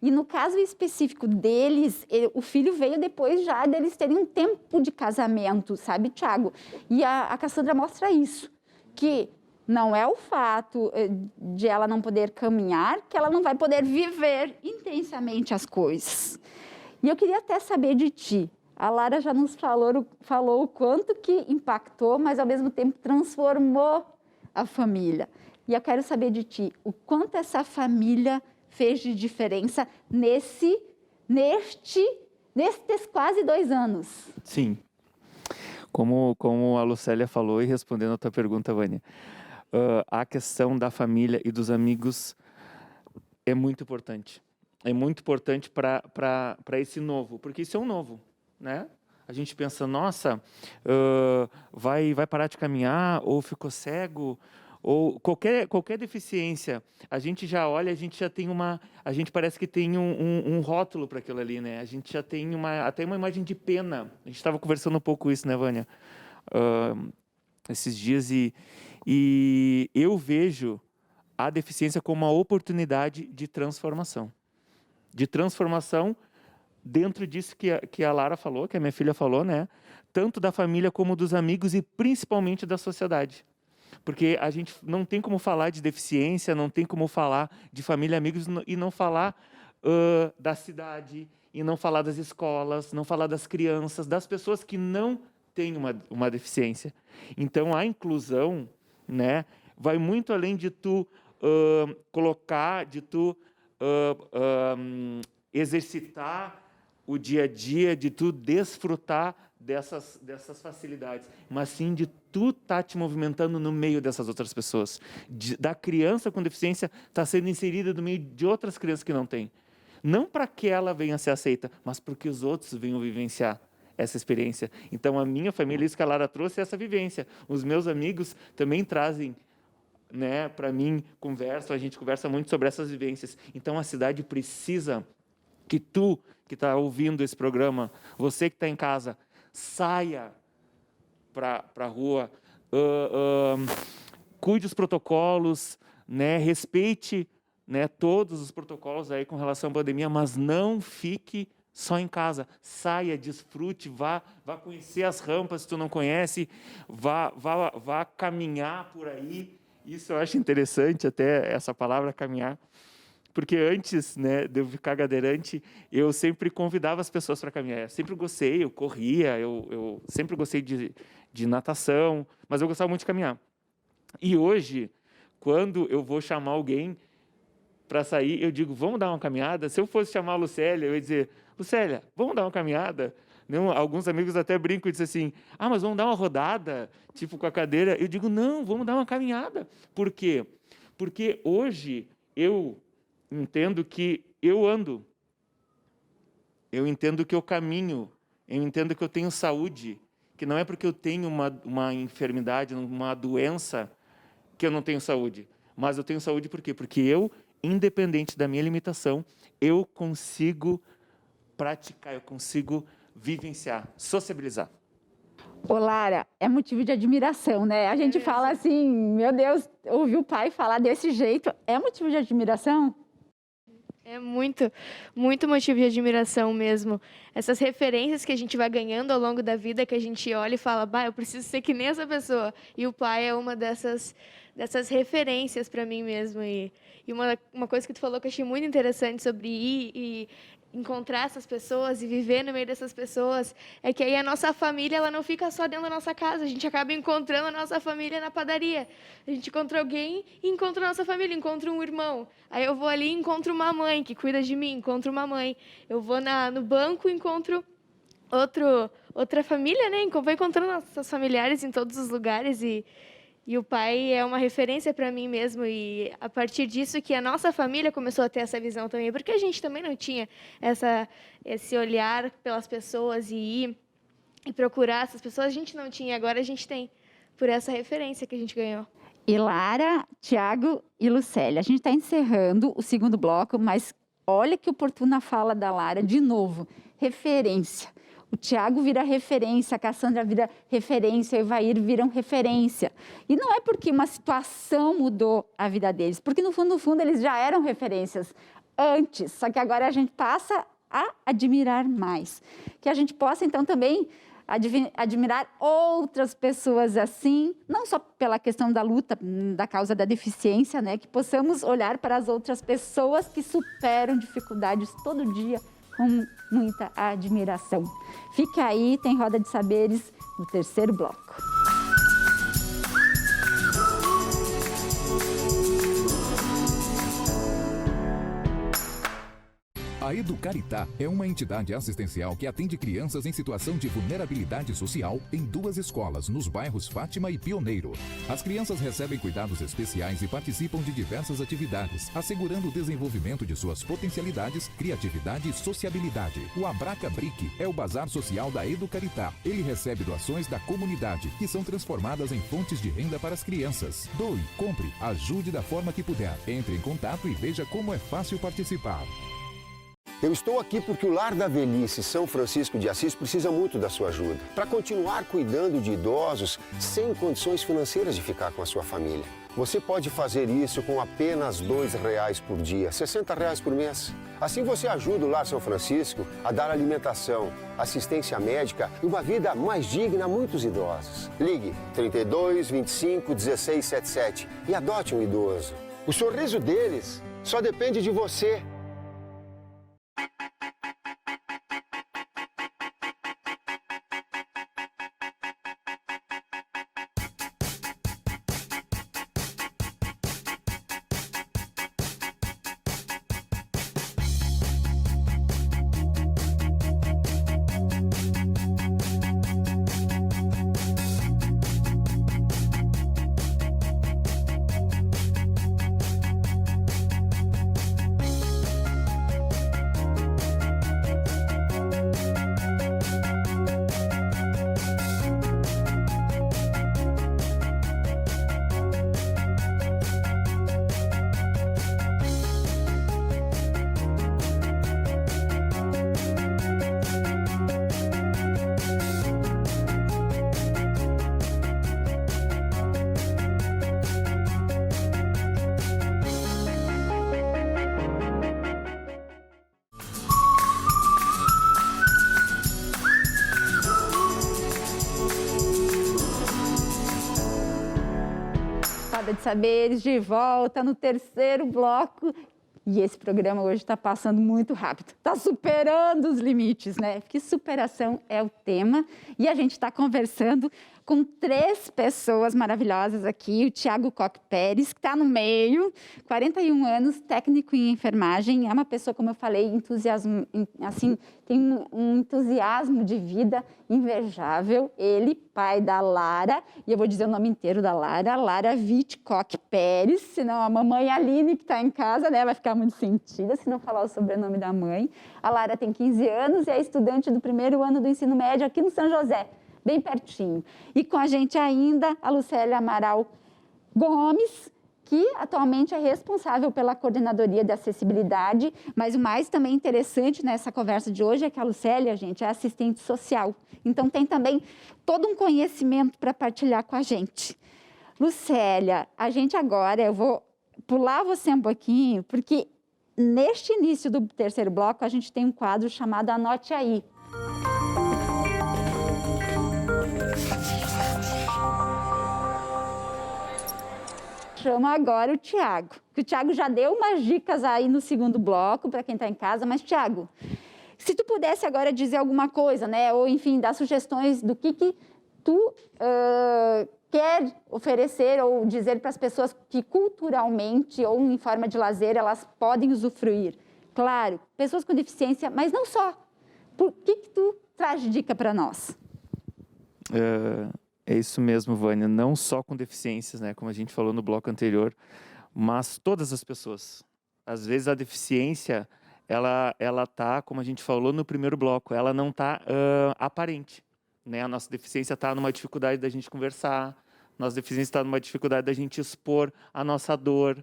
E no caso específico deles, o filho veio depois já deles terem um tempo de casamento, sabe, Thiago? E a Cassandra mostra isso, que não é o fato de ela não poder caminhar, que ela não vai poder viver intensamente as coisas. E eu queria até saber de ti. A Lara já nos falou o quanto que impactou, mas ao mesmo tempo transformou a família. E eu quero saber de ti, o quanto essa família fez de diferença nestes quase 2 anos. Sim. Como a Lucélia falou, e respondendo a tua pergunta, Vânia, a questão da família e dos amigos é muito importante. É muito importante para esse novo, porque isso é um novo, né? A gente pensa, nossa, vai parar de caminhar, ou ficou cego, ou qualquer deficiência, a gente já olha, a gente parece que tem um rótulo para aquilo ali, né? A gente já tem até uma imagem de pena. A gente estava conversando um pouco isso, né, Vânia? Esses dias, e eu vejo a deficiência como uma oportunidade de transformação. De transformação dentro disso que a Lara falou, que a minha filha falou, né? Tanto da família como dos amigos e principalmente da sociedade. Porque a gente não tem como falar de deficiência, não tem como falar de família e amigos e não falar da cidade, e não falar das escolas, não falar das crianças, das pessoas que não têm uma deficiência. Então, a inclusão, né, vai muito além de tu colocar, de tu exercitar o dia a dia, de tu desfrutar dessas facilidades, mas sim de tu estar te movimentando no meio dessas outras pessoas. Da criança com deficiência estar sendo inserida no meio de outras crianças que não têm. Não para que ela venha a ser aceita, mas para que os outros venham vivenciar essa experiência. Então, a minha família, isso que a Lara trouxe, é essa vivência. Os meus amigos também trazem, né, para mim, a gente conversa muito sobre essas vivências. Então, a cidade precisa que tu, que está ouvindo esse programa, você que está em casa, saia para a rua, cuide dos protocolos, né, respeite, né, todos os protocolos aí com relação à pandemia, mas não fique só em casa. Saia, desfrute, vá conhecer as rampas se tu não conhece, vá caminhar por aí. Isso eu acho interessante, até essa palavra caminhar. porque antes, né, de eu ficar cadeirante, eu sempre convidava as pessoas para caminhar. Eu sempre gostei, eu corria, eu sempre gostei de natação, mas eu gostava muito de caminhar. E hoje, quando eu vou chamar alguém para sair, eu digo, vamos dar uma caminhada? Se eu fosse chamar a Lucélia, eu ia dizer, Lucélia, vamos dar uma caminhada? Não, alguns amigos até brincam e dizem assim, mas vamos dar uma rodada, tipo com a cadeira. Eu digo, não, vamos dar uma caminhada. Por quê? Porque hoje eu entendo que eu ando, eu entendo que eu caminho, eu entendo que eu tenho saúde, que não é porque eu tenho uma enfermidade, uma doença, que eu não tenho saúde. Mas eu tenho saúde por quê? Porque eu, independente da minha limitação, eu consigo praticar, eu consigo vivenciar, sociabilizar. Ô, Lara, é motivo de admiração, né? A gente fala assim, meu Deus, ouvir o pai falar desse jeito, é motivo de admiração? É muito, muito motivo de admiração mesmo. Essas referências que a gente vai ganhando ao longo da vida, que a gente olha e fala, eu preciso ser que nem essa pessoa. E o pai é uma dessas referências para mim mesmo. E uma coisa que tu falou que eu achei muito interessante sobre ir e encontrar essas pessoas e viver no meio dessas pessoas, é que aí a nossa família ela não fica só dentro da nossa casa, a gente acaba encontrando a nossa família na padaria. A gente encontra alguém e encontra a nossa família, encontra um irmão. Aí eu vou ali e encontro uma mãe que cuida de mim, encontro uma mãe. Eu vou no banco e encontro outra família, né? Vou encontrando nossos familiares em todos os lugares e o pai é uma referência para mim mesmo. E a partir disso que a nossa família começou a ter essa visão também. Porque a gente também não tinha esse olhar pelas pessoas e ir e procurar essas pessoas. A gente não tinha, agora a gente tem. Por essa referência que a gente ganhou. E Lara, Tiago e Lucélia, a gente está encerrando o segundo bloco, mas olha que oportuna fala da Lara, de novo, referência. O Tiago vira referência, a Cassandra vira referência, o Evair viram referência. E não é porque uma situação mudou a vida deles, porque no fundo eles já eram referências antes, só que agora a gente passa a admirar mais. Que a gente possa então também admirar outras pessoas assim, não só pela questão da luta, da causa da deficiência, né? Que possamos olhar para as outras pessoas que superam dificuldades todo dia, com muita admiração. Fica aí, tem Roda de Saberes no terceiro bloco. A Educaritá é uma entidade assistencial que atende crianças em situação de vulnerabilidade social em 2 escolas, nos bairros Fátima e Pioneiro. As crianças recebem cuidados especiais e participam de diversas atividades, assegurando o desenvolvimento de suas potencialidades, criatividade e sociabilidade. O Abraca Bric é o bazar social da Educaritá. Ele recebe doações da comunidade, que são transformadas em fontes de renda para as crianças. Doe, compre, ajude da forma que puder. Entre em contato e veja como é fácil participar. Eu estou aqui porque o Lar da Velhice São Francisco de Assis precisa muito da sua ajuda para continuar cuidando de idosos sem condições financeiras de ficar com a sua família. Você pode fazer isso com apenas R$2 por dia, R$60 por mês. Assim você ajuda o Lar São Francisco a dar alimentação, assistência médica e uma vida mais digna a muitos idosos. Ligue 32 25 16 77 e adote um idoso. O sorriso deles só depende de você. Roda de Saberes de volta no terceiro bloco E esse programa hoje está passando muito rápido, está superando os limites, né? Porque superação é o tema. E a gente está conversando com 3 pessoas maravilhosas aqui. O Tiago Koch Pérez, que está no meio, 41 anos, técnico em enfermagem. É uma pessoa, como eu falei, assim, tem um entusiasmo de vida invejável. Ele, pai da Lara, e eu vou dizer o nome inteiro da Lara, Lara Witt Koch Pérez, senão a mamãe Aline, que está em casa, né, vai ficar muito sentida se não falar o sobrenome da mãe. A Lara tem 15 anos e é estudante do 1º ano do ensino médio aqui no São José, bem pertinho. E com a gente ainda a Lucélia Amaral Gomes, que atualmente é responsável pela coordenadoria de acessibilidade, mas o mais também interessante nessa conversa de hoje é que a Lucélia, gente, é assistente social. Então tem também todo um conhecimento para partilhar com a gente. Lucélia, a gente agora, eu vou pular você um pouquinho, porque neste início do 3º bloco a gente tem um quadro chamado Anote Aí. Chama agora o Tiago, que o Tiago já deu umas dicas aí no 2º bloco para quem está em casa, mas Tiago, se tu pudesse agora dizer alguma coisa, né, ou enfim, dar sugestões do que tu quer oferecer ou dizer para as pessoas que culturalmente ou em forma de lazer elas podem usufruir. Claro, pessoas com deficiência, mas não só. Por que tu traz dica para nós? É isso mesmo, Vânia, não só com deficiências, né, como a gente falou no bloco anterior, mas todas as pessoas. Às vezes a deficiência, ela tá, como a gente falou no 1º bloco, ela não tá aparente, né? A nossa deficiência está numa dificuldade da gente conversar, a nossa deficiência está numa dificuldade da gente expor a nossa dor.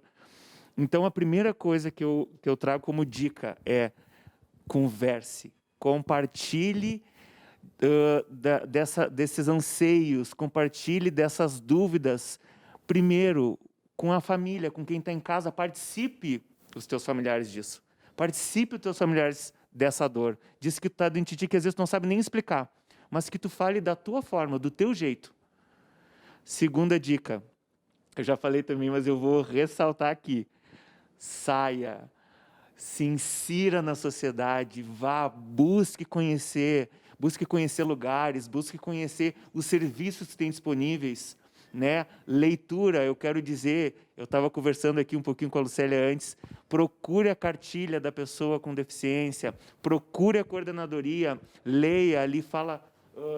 Então a primeira coisa que eu trago como dica é converse, compartilhe desses anseios, compartilhe dessas dúvidas, primeiro com a família, com quem está em casa, participe os teus familiares disso, participe os teus familiares dessa dor, diz que tu está dentro de ti que às vezes tu não sabe nem explicar, mas que tu fale da tua forma, do teu jeito. Segunda dica, eu já falei também, mas eu vou ressaltar aqui, saia, se insira na sociedade, vá, busque conhecer lugares, busque conhecer os serviços que tem disponíveis, né? Leitura, eu quero dizer, eu estava conversando aqui um pouquinho com a Lucélia antes, procure a cartilha da pessoa com deficiência, procure a coordenadoria, leia ali, fala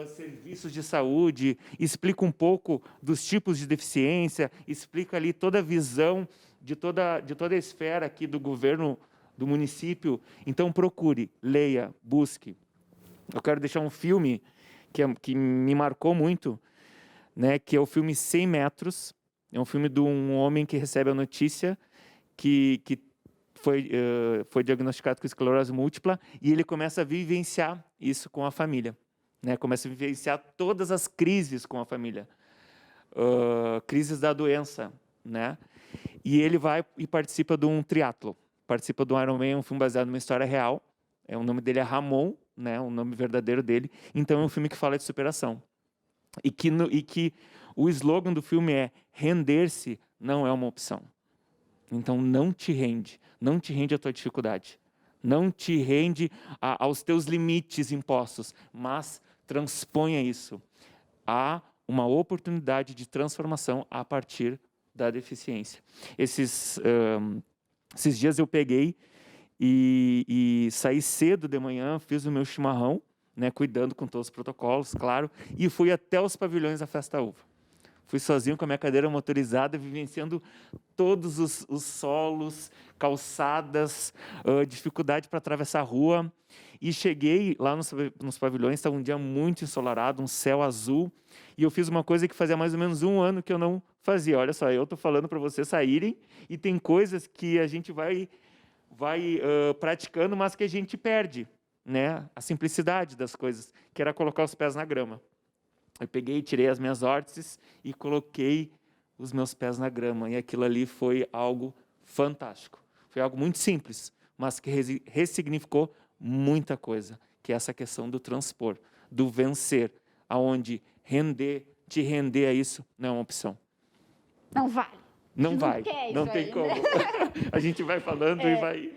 serviços de saúde, explica um pouco dos tipos de deficiência, explica ali toda a visão de toda a esfera aqui do governo do município. Então procure, leia, busque. Eu quero deixar um filme que me marcou muito, né, que é o filme 100 metros. É um filme de um homem que recebe a notícia que foi diagnosticado com esclerose múltipla e ele começa a vivenciar isso com a família, né? Começa a vivenciar todas as crises com a família, crises da doença, né? E ele vai e participa de um triatlo, participa do Ironman, um filme baseado numa história real. O nome dele é Ramon, né, o nome verdadeiro dele. Então é um filme que fala de superação. E que o slogan do filme é: render-se não é uma opção. Então não te rende à tua dificuldade. Não te rende aos teus limites impostos, mas transponha isso. Há uma oportunidade de transformação a partir da deficiência. Esses dias eu peguei e saí cedo de manhã, fiz o meu chimarrão, né, cuidando com todos os protocolos, claro, e fui até os pavilhões da Festa Uva. Fui sozinho com a minha cadeira motorizada, vivenciando todos os solos, calçadas, dificuldade para atravessar a rua. E cheguei lá nos pavilhões, estava um dia muito ensolarado, um céu azul, e eu fiz uma coisa que fazia mais ou menos 1 ano que eu não fazia. Olha só, eu estou falando para vocês saírem, e tem coisas que a gente vai praticando, mas que a gente perde, né? A simplicidade das coisas, que era colocar os pés na grama. Eu peguei, tirei as minhas órteses e coloquei os meus pés na grama, e aquilo ali foi algo fantástico. Foi algo muito simples, mas que ressignificou muita coisa, que é essa questão do transpor, do vencer, aonde te render a isso não é uma opção. Não vale. Não vai, não tem aí, como. Né? a gente vai falando e vai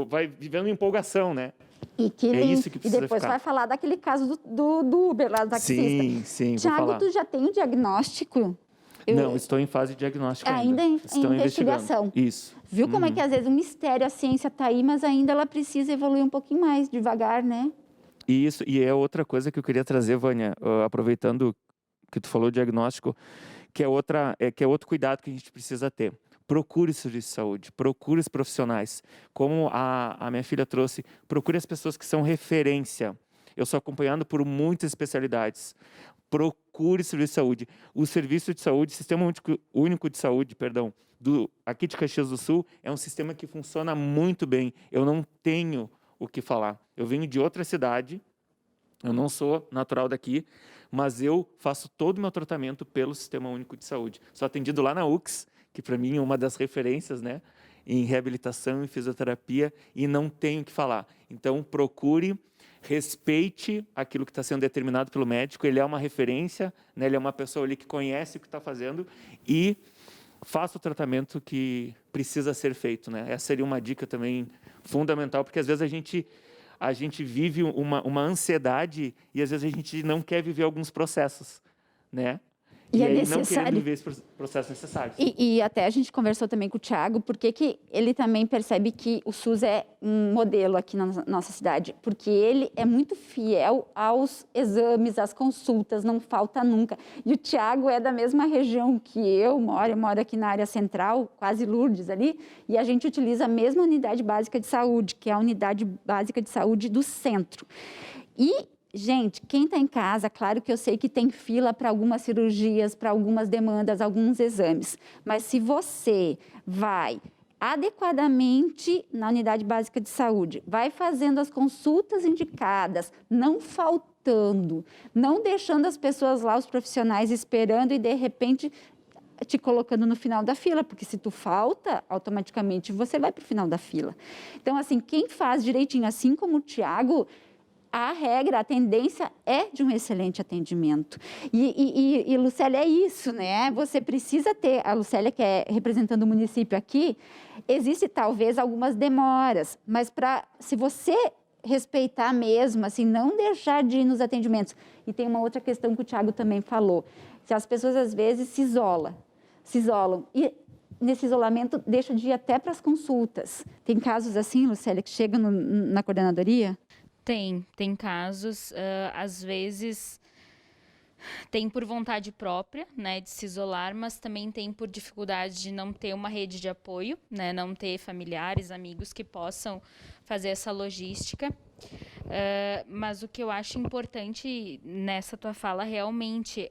vai vivendo empolgação, né? E isso que precisa depois ficar. vai falar daquele caso do Uber lá, do taxista. Sim, vou Tiago, falar. tu já tem um diagnóstico? Não, estou em fase de diagnóstico ainda. Estou em investigação. Isso. Viu como é que às vezes um mistério, a ciência está aí, mas ainda ela precisa evoluir um pouquinho mais, devagar, né? Isso, e é outra coisa que eu queria trazer, Vânia, aproveitando que tu falou diagnóstico, que é outro cuidado que a gente precisa ter. Procure serviço de saúde, procure os profissionais. Como a minha filha trouxe, procure as pessoas que são referência. Eu sou acompanhado por muitas especialidades. Procure serviço de saúde. O serviço de saúde, Sistema Único de Saúde, aqui de Caxias do Sul, é um sistema que funciona muito bem. Eu não tenho o que falar. Eu venho de outra cidade, eu não sou natural daqui, mas eu faço todo o meu tratamento pelo Sistema Único de Saúde. Sou atendido lá na UCS, que para mim é uma das referências, né, em reabilitação e fisioterapia, e não tenho o que falar. Então, procure, respeite aquilo que está sendo determinado pelo médico, ele é uma referência, né, ele é uma pessoa ali que conhece o que está fazendo, e faça o tratamento que precisa ser feito, né? Essa seria uma dica também fundamental, porque às vezes a gente vive uma ansiedade e às vezes a gente não quer viver alguns processos, né? E é aí necessário. não querendo viver esses processos necessários. E até a gente conversou também com o Tiago, porque que ele também percebe que o SUS é um modelo aqui na nossa cidade, porque ele é muito fiel aos exames, às consultas, não falta nunca. E o Tiago é da mesma região que eu moro aqui na área central, quase Lourdes ali, e a gente utiliza a mesma unidade básica de saúde, que é a unidade básica de saúde do centro. E gente, quem está em casa, claro que eu sei que tem fila para algumas cirurgias, para algumas demandas, alguns exames. Mas se você vai adequadamente na unidade básica de saúde, vai fazendo as consultas indicadas, não faltando, não deixando as pessoas lá, os profissionais, esperando e, de repente, te colocando no final da fila, porque se tu falta, automaticamente você vai para o final da fila. Então, assim, quem faz direitinho, assim como o Tiago, a regra, a tendência é de um excelente atendimento. E Lucélia, é isso, né? Você precisa ter, a Lucélia, que é representando o município aqui, existe talvez algumas demoras, mas se você respeitar mesmo, assim, não deixar de ir nos atendimentos. E tem uma outra questão que o Tiago também falou, que as pessoas às vezes se isolam. E nesse isolamento deixa de ir até para as consultas. Tem casos assim, Lucélia, que chegam na coordenadoria? Tem casos, às vezes tem por vontade própria, né, de se isolar, mas também tem por dificuldade de não ter uma rede de apoio, né, não ter familiares, amigos que possam fazer essa logística. Mas o que eu acho importante nessa tua fala realmente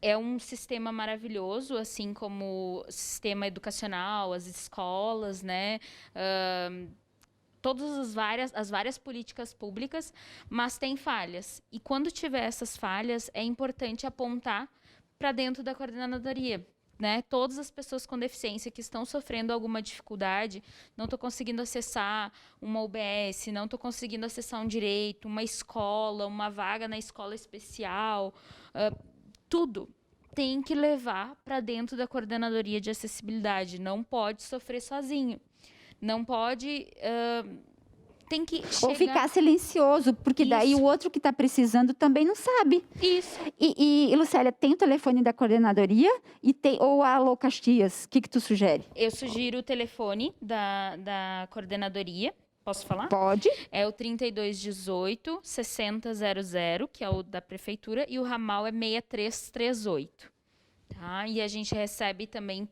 é um sistema maravilhoso, assim como o sistema educacional, as escolas, né, todas as várias políticas públicas, mas tem falhas. E quando tiver essas falhas, é importante apontar para dentro da coordenadoria. Né? Todas as pessoas com deficiência que estão sofrendo alguma dificuldade, não estou conseguindo acessar uma UBS, não estou conseguindo acessar um direito, uma escola, uma vaga na escola especial, tudo tem que levar para dentro da coordenadoria de acessibilidade. Não pode sofrer sozinho. Não pode, tem que chegar... Ou ficar silencioso, porque daí o outro que está precisando também não sabe. Isso. E Lucélia, tem o telefone da coordenadoria ou a Alô Caxias? O que tu sugere? Eu sugiro o telefone da coordenadoria. Posso falar? Pode. É o 3218-6000, que é o da prefeitura, e o ramal é 6338. Tá? E a gente recebe também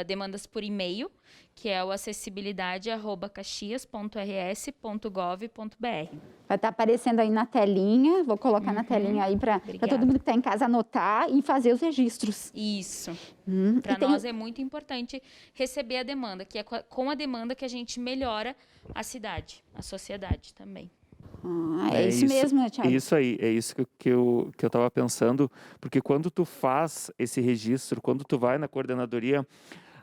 demandas por e-mail, que é o acessibilidade@caxias.rs.gov.br. Vai estar aparecendo aí na telinha, vou colocar na telinha aí para todo mundo que está em casa anotar e fazer os registros. Isso. Para nós é muito importante receber a demanda, que é com a demanda que a gente melhora a cidade, a sociedade também. É isso mesmo, Thiago? Isso aí, é isso que eu estava pensando, porque quando tu faz esse registro, quando tu vai na coordenadoria,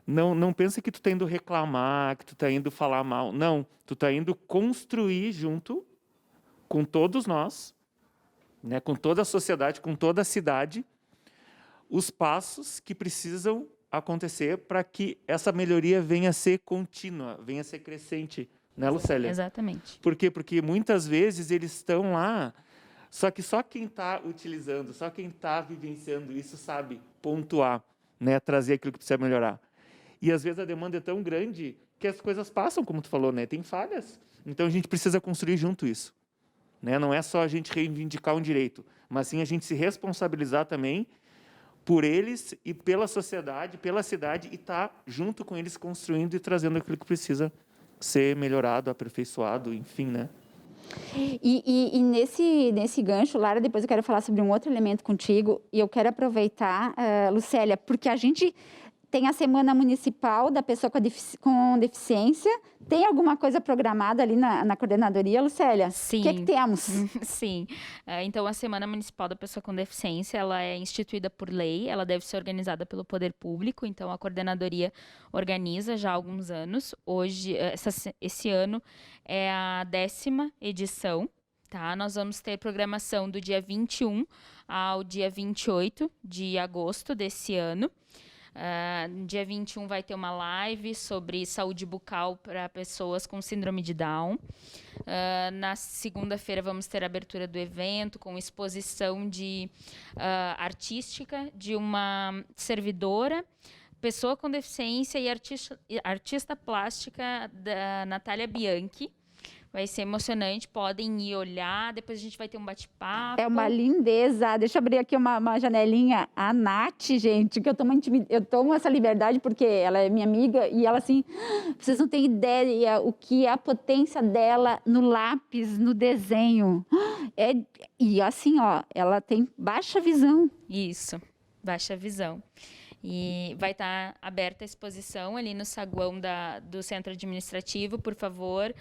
não pensa que tu está indo reclamar, que tu está indo falar mal. Não, tu está indo construir junto com todos nós, né, com toda a sociedade, com toda a cidade, os passos que precisam acontecer para que essa melhoria venha a ser contínua, venha a ser crescente, né, Lucélia? Exatamente. Por quê? Porque muitas vezes eles estão lá, só que só quem está utilizando, só quem está vivenciando isso sabe pontuar, né, trazer aquilo que precisa melhorar. E às vezes a demanda é tão grande que as coisas passam, como tu falou, né? Tem falhas. Então a gente precisa construir junto isso, né? Não é só a gente reivindicar um direito, mas sim a gente se responsabilizar também por eles e pela sociedade, pela cidade, e estar junto com eles construindo e trazendo aquilo que precisa ser melhorado, aperfeiçoado, enfim, né? E nesse gancho, Lara, depois eu quero falar sobre um outro elemento contigo, e eu quero aproveitar, Lucélia, porque a gente tem a Semana Municipal da Pessoa com Deficiência. Tem alguma coisa programada ali na coordenadoria, Lucélia? Sim. O que temos? Sim. Então, a Semana Municipal da Pessoa com Deficiência, ela é instituída por lei, ela deve ser organizada pelo poder público, então a coordenadoria organiza já há alguns anos. Hoje, esse ano é a 10ª edição, tá? Nós vamos ter programação do dia 21 ao dia 28 de agosto desse ano. No dia 21 vai ter uma live sobre saúde bucal para pessoas com síndrome de Down. Na segunda-feira vamos ter a abertura do evento com exposição artística de uma servidora, pessoa com deficiência e artista plástica da Natália Bianchi. Vai ser emocionante, podem ir olhar, depois a gente vai ter um bate-papo. É uma lindeza. Deixa eu abrir aqui uma janelinha. A Nath, gente, que eu tomo essa liberdade porque ela é minha amiga e ela, assim, vocês não têm ideia o que é a potência dela no lápis, no desenho. E assim, ó, ela tem baixa visão. Isso, baixa visão. E vai estar aberta a exposição ali no saguão do centro administrativo, por favor,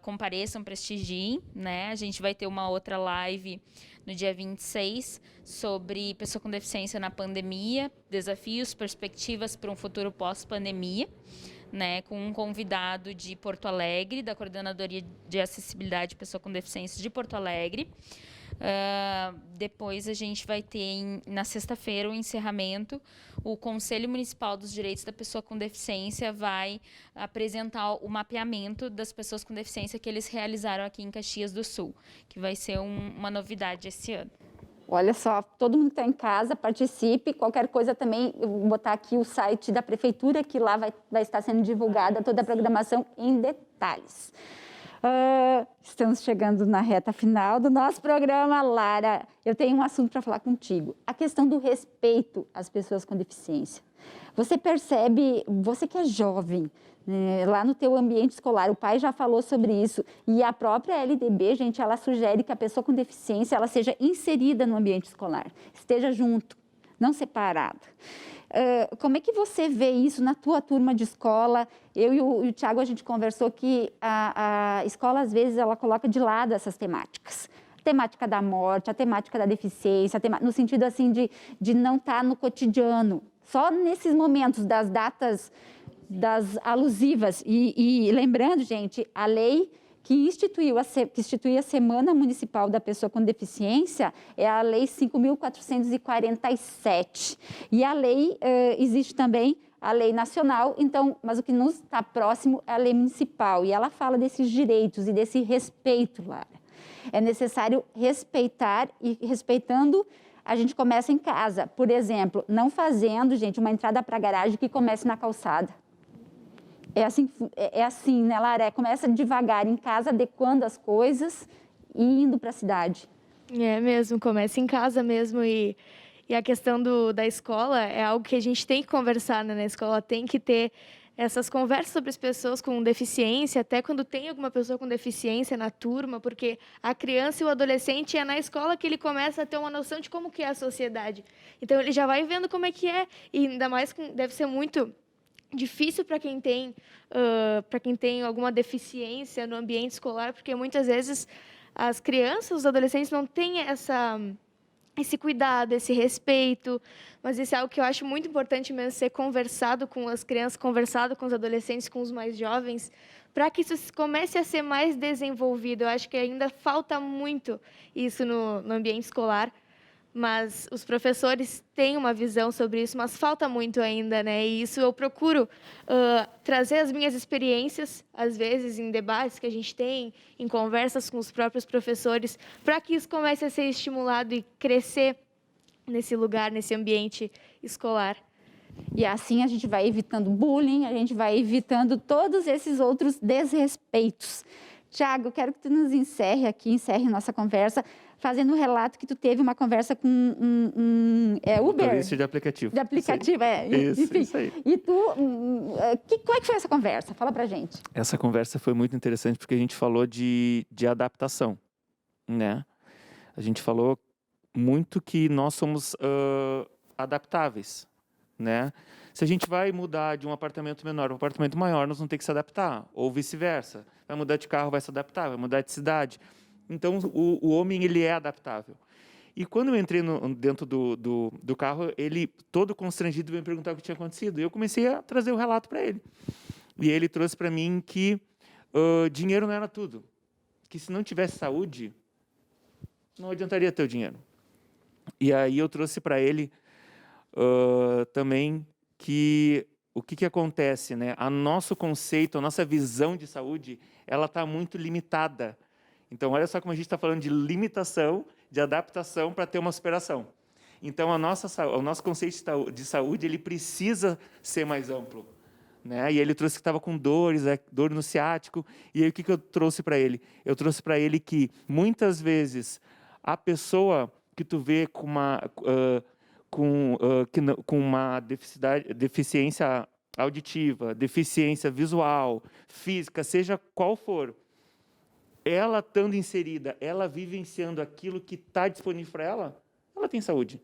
compareçam, prestigiem, né? A gente vai ter uma outra live no dia 26 sobre pessoa com deficiência na pandemia, desafios, perspectivas para um futuro pós-pandemia, né? Com um convidado de Porto Alegre, da Coordenadoria de Acessibilidade de Pessoa com Deficiência de Porto Alegre. Depois a gente vai ter na sexta-feira o encerramento. O Conselho Municipal dos Direitos da Pessoa com Deficiência vai apresentar o mapeamento das pessoas com deficiência que eles realizaram aqui em Caxias do Sul, que vai ser uma novidade esse ano. Olha só, todo mundo que está em casa, participe. Qualquer coisa também, eu vou botar aqui o site da prefeitura, que lá vai estar sendo divulgada toda a programação em detalhes. Estamos chegando na reta final do nosso programa. Lara, eu tenho um assunto para falar contigo. A questão do respeito às pessoas com deficiência. Você percebe, você que é jovem, né, lá no teu ambiente escolar, o pai já falou sobre isso, e a própria LDB, gente, ela sugere que a pessoa com deficiência ela seja inserida no ambiente escolar, esteja junto, não separada. Como é que você vê isso na tua turma de escola? Eu e o Thiago, a gente conversou que a escola, às vezes, ela coloca de lado essas temáticas. A temática da morte, a temática da deficiência, no sentido assim de não estar no cotidiano. Só nesses momentos das datas das alusivas. E lembrando, gente, a lei que institui a Semana Municipal da Pessoa com Deficiência é a Lei 5.447. E a lei, existe também a lei nacional, então, mas o que nos está próximo é a lei municipal. E ela fala desses direitos e desse respeito, Lara. É necessário respeitar, e respeitando, a gente começa em casa. Por exemplo, não fazendo, gente, uma entrada para a garagem que comece na calçada. É assim, né, Lara? Começa devagar em casa, adequando as coisas e indo para a cidade. É mesmo, começa em casa mesmo. E a questão da escola é algo que a gente tem que conversar, né? Na escola tem que ter essas conversas sobre as pessoas com deficiência, até quando tem alguma pessoa com deficiência na turma, porque a criança e o adolescente é na escola que ele começa a ter uma noção de como que é a sociedade. Então, ele já vai vendo como é que é, e ainda mais deve ser muito difícil para quem tem alguma deficiência no ambiente escolar, porque muitas vezes as crianças, os adolescentes não têm esse cuidado, esse respeito, mas isso é algo que eu acho muito importante mesmo, ser conversado com as crianças, conversado com os adolescentes, com os mais jovens, para que isso comece a ser mais desenvolvido. Eu acho que ainda falta muito isso no ambiente escolar, mas os professores têm uma visão sobre isso, mas falta muito ainda, né? E isso eu procuro trazer as minhas experiências, às vezes em debates que a gente tem, em conversas com os próprios professores, para que isso comece a ser estimulado e crescer nesse lugar, nesse ambiente escolar. E assim a gente vai evitando bullying, a gente vai evitando todos esses outros desrespeitos. Tiago, quero que tu nos encerre nossa conversa, fazendo um relato que tu teve uma conversa com Uber. Motorista de aplicativo. De aplicativo, enfim. Isso aí. E tu, como é que foi essa conversa? Fala pra gente. Essa conversa foi muito interessante porque a gente falou de adaptação, né? A gente falou muito que nós somos adaptáveis, né? Se a gente vai mudar de um apartamento menor para um apartamento maior, nós vamos ter que se adaptar, ou vice-versa. Vai mudar de carro, vai se adaptar, vai mudar de cidade. Então, o homem, ele é adaptável. E quando eu entrei dentro do carro, ele, todo constrangido, veio me perguntar o que tinha acontecido. E eu comecei a trazer o relato para ele. E ele trouxe para mim que dinheiro não era tudo. Que se não tivesse saúde, não adiantaria ter o dinheiro. E aí eu trouxe para ele também que o que acontece, né? A nosso conceito, a nossa visão de saúde, ela está muito limitada. Então, olha só como a gente está falando de limitação, de adaptação para ter uma superação. Então, o nosso conceito de saúde, ele precisa ser mais amplo, né? E ele trouxe que estava com dores, dor no ciático. E aí, o que eu trouxe para ele? Eu trouxe para ele que, muitas vezes, a pessoa que tu vê com uma deficiência auditiva, deficiência visual, física, seja qual for, ela estando inserida, ela vivenciando aquilo que está disponível para ela, ela tem saúde.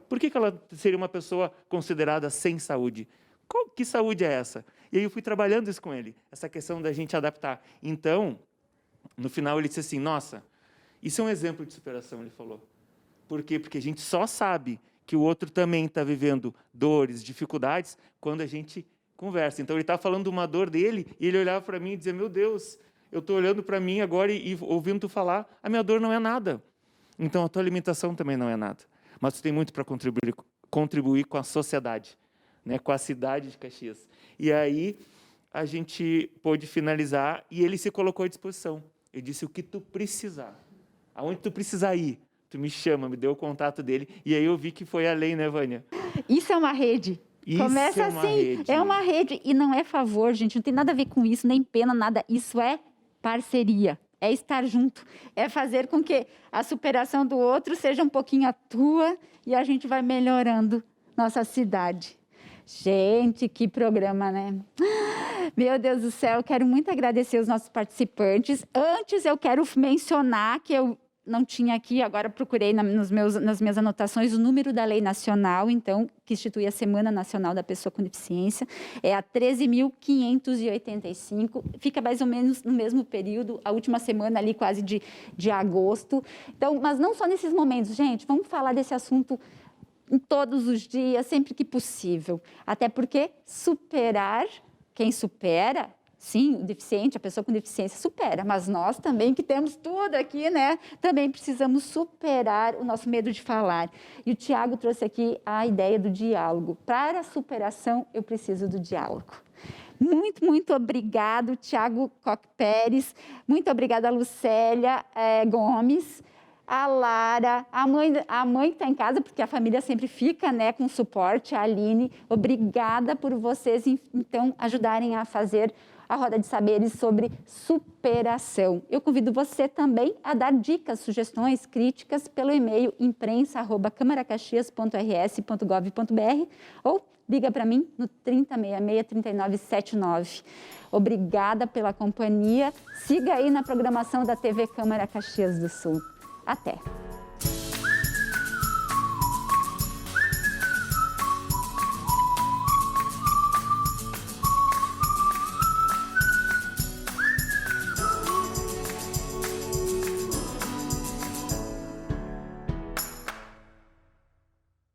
Por que ela seria uma pessoa considerada sem saúde? Que saúde é essa? E aí eu fui trabalhando isso com ele, essa questão da gente adaptar. Então, no final ele disse assim, nossa, isso é um exemplo de superação, ele falou. Por quê? Porque a gente só sabe que o outro também está vivendo dores, dificuldades, quando a gente conversa. Então, ele estava falando de uma dor dele, e ele olhava para mim e dizia, meu Deus, eu estou olhando para mim agora e ouvindo tu falar, a minha dor não é nada. Então, a tua alimentação também não é nada. Mas tu tem muito para contribuir com a sociedade, né, com a cidade de Caxias. E aí, a gente pôde finalizar, e ele se colocou à disposição. Eu disse, o que tu precisar, aonde tu precisar ir, tu me chama, me deu o contato dele, e aí eu vi que foi além, né, Vânia? Isso é uma rede. Começa assim, é uma rede, e não é favor, gente, não tem nada a ver com isso, nem pena, nada, isso é parceria, é estar junto, é fazer com que a superação do outro seja um pouquinho a tua, e a gente vai melhorando nossa cidade. Gente, que programa, né? Meu Deus do céu, eu quero muito agradecer os nossos participantes. Antes, eu quero mencionar que eu não tinha aqui, agora procurei nas minhas anotações o número da lei nacional, então, que institui a Semana Nacional da Pessoa com Deficiência, é a 13.585, fica mais ou menos no mesmo período, a última semana ali quase de agosto. Então, mas não só nesses momentos, gente, vamos falar desse assunto em todos os dias, sempre que possível, até porque superar, quem supera, sim, o deficiente, a pessoa com deficiência supera, mas nós também, que temos tudo aqui, né, também precisamos superar o nosso medo de falar. E o Tiago trouxe aqui a ideia do diálogo. Para a superação, eu preciso do diálogo. Muito, muito obrigado, Tiago Coque Pérez. Muito obrigada, Lucélia Gomes. A Lara, a mãe que está em casa, porque a família sempre fica, né, com suporte, a Aline. Obrigada por vocês, então, ajudarem a fazer a Roda de Saberes sobre superação. Eu convido você também a dar dicas, sugestões, críticas pelo e-mail imprensa@camaracaxias.rs.gov.br ou liga para mim no 3066-3979. Obrigada pela companhia. Siga aí na programação da TV Câmara Caxias do Sul. Até!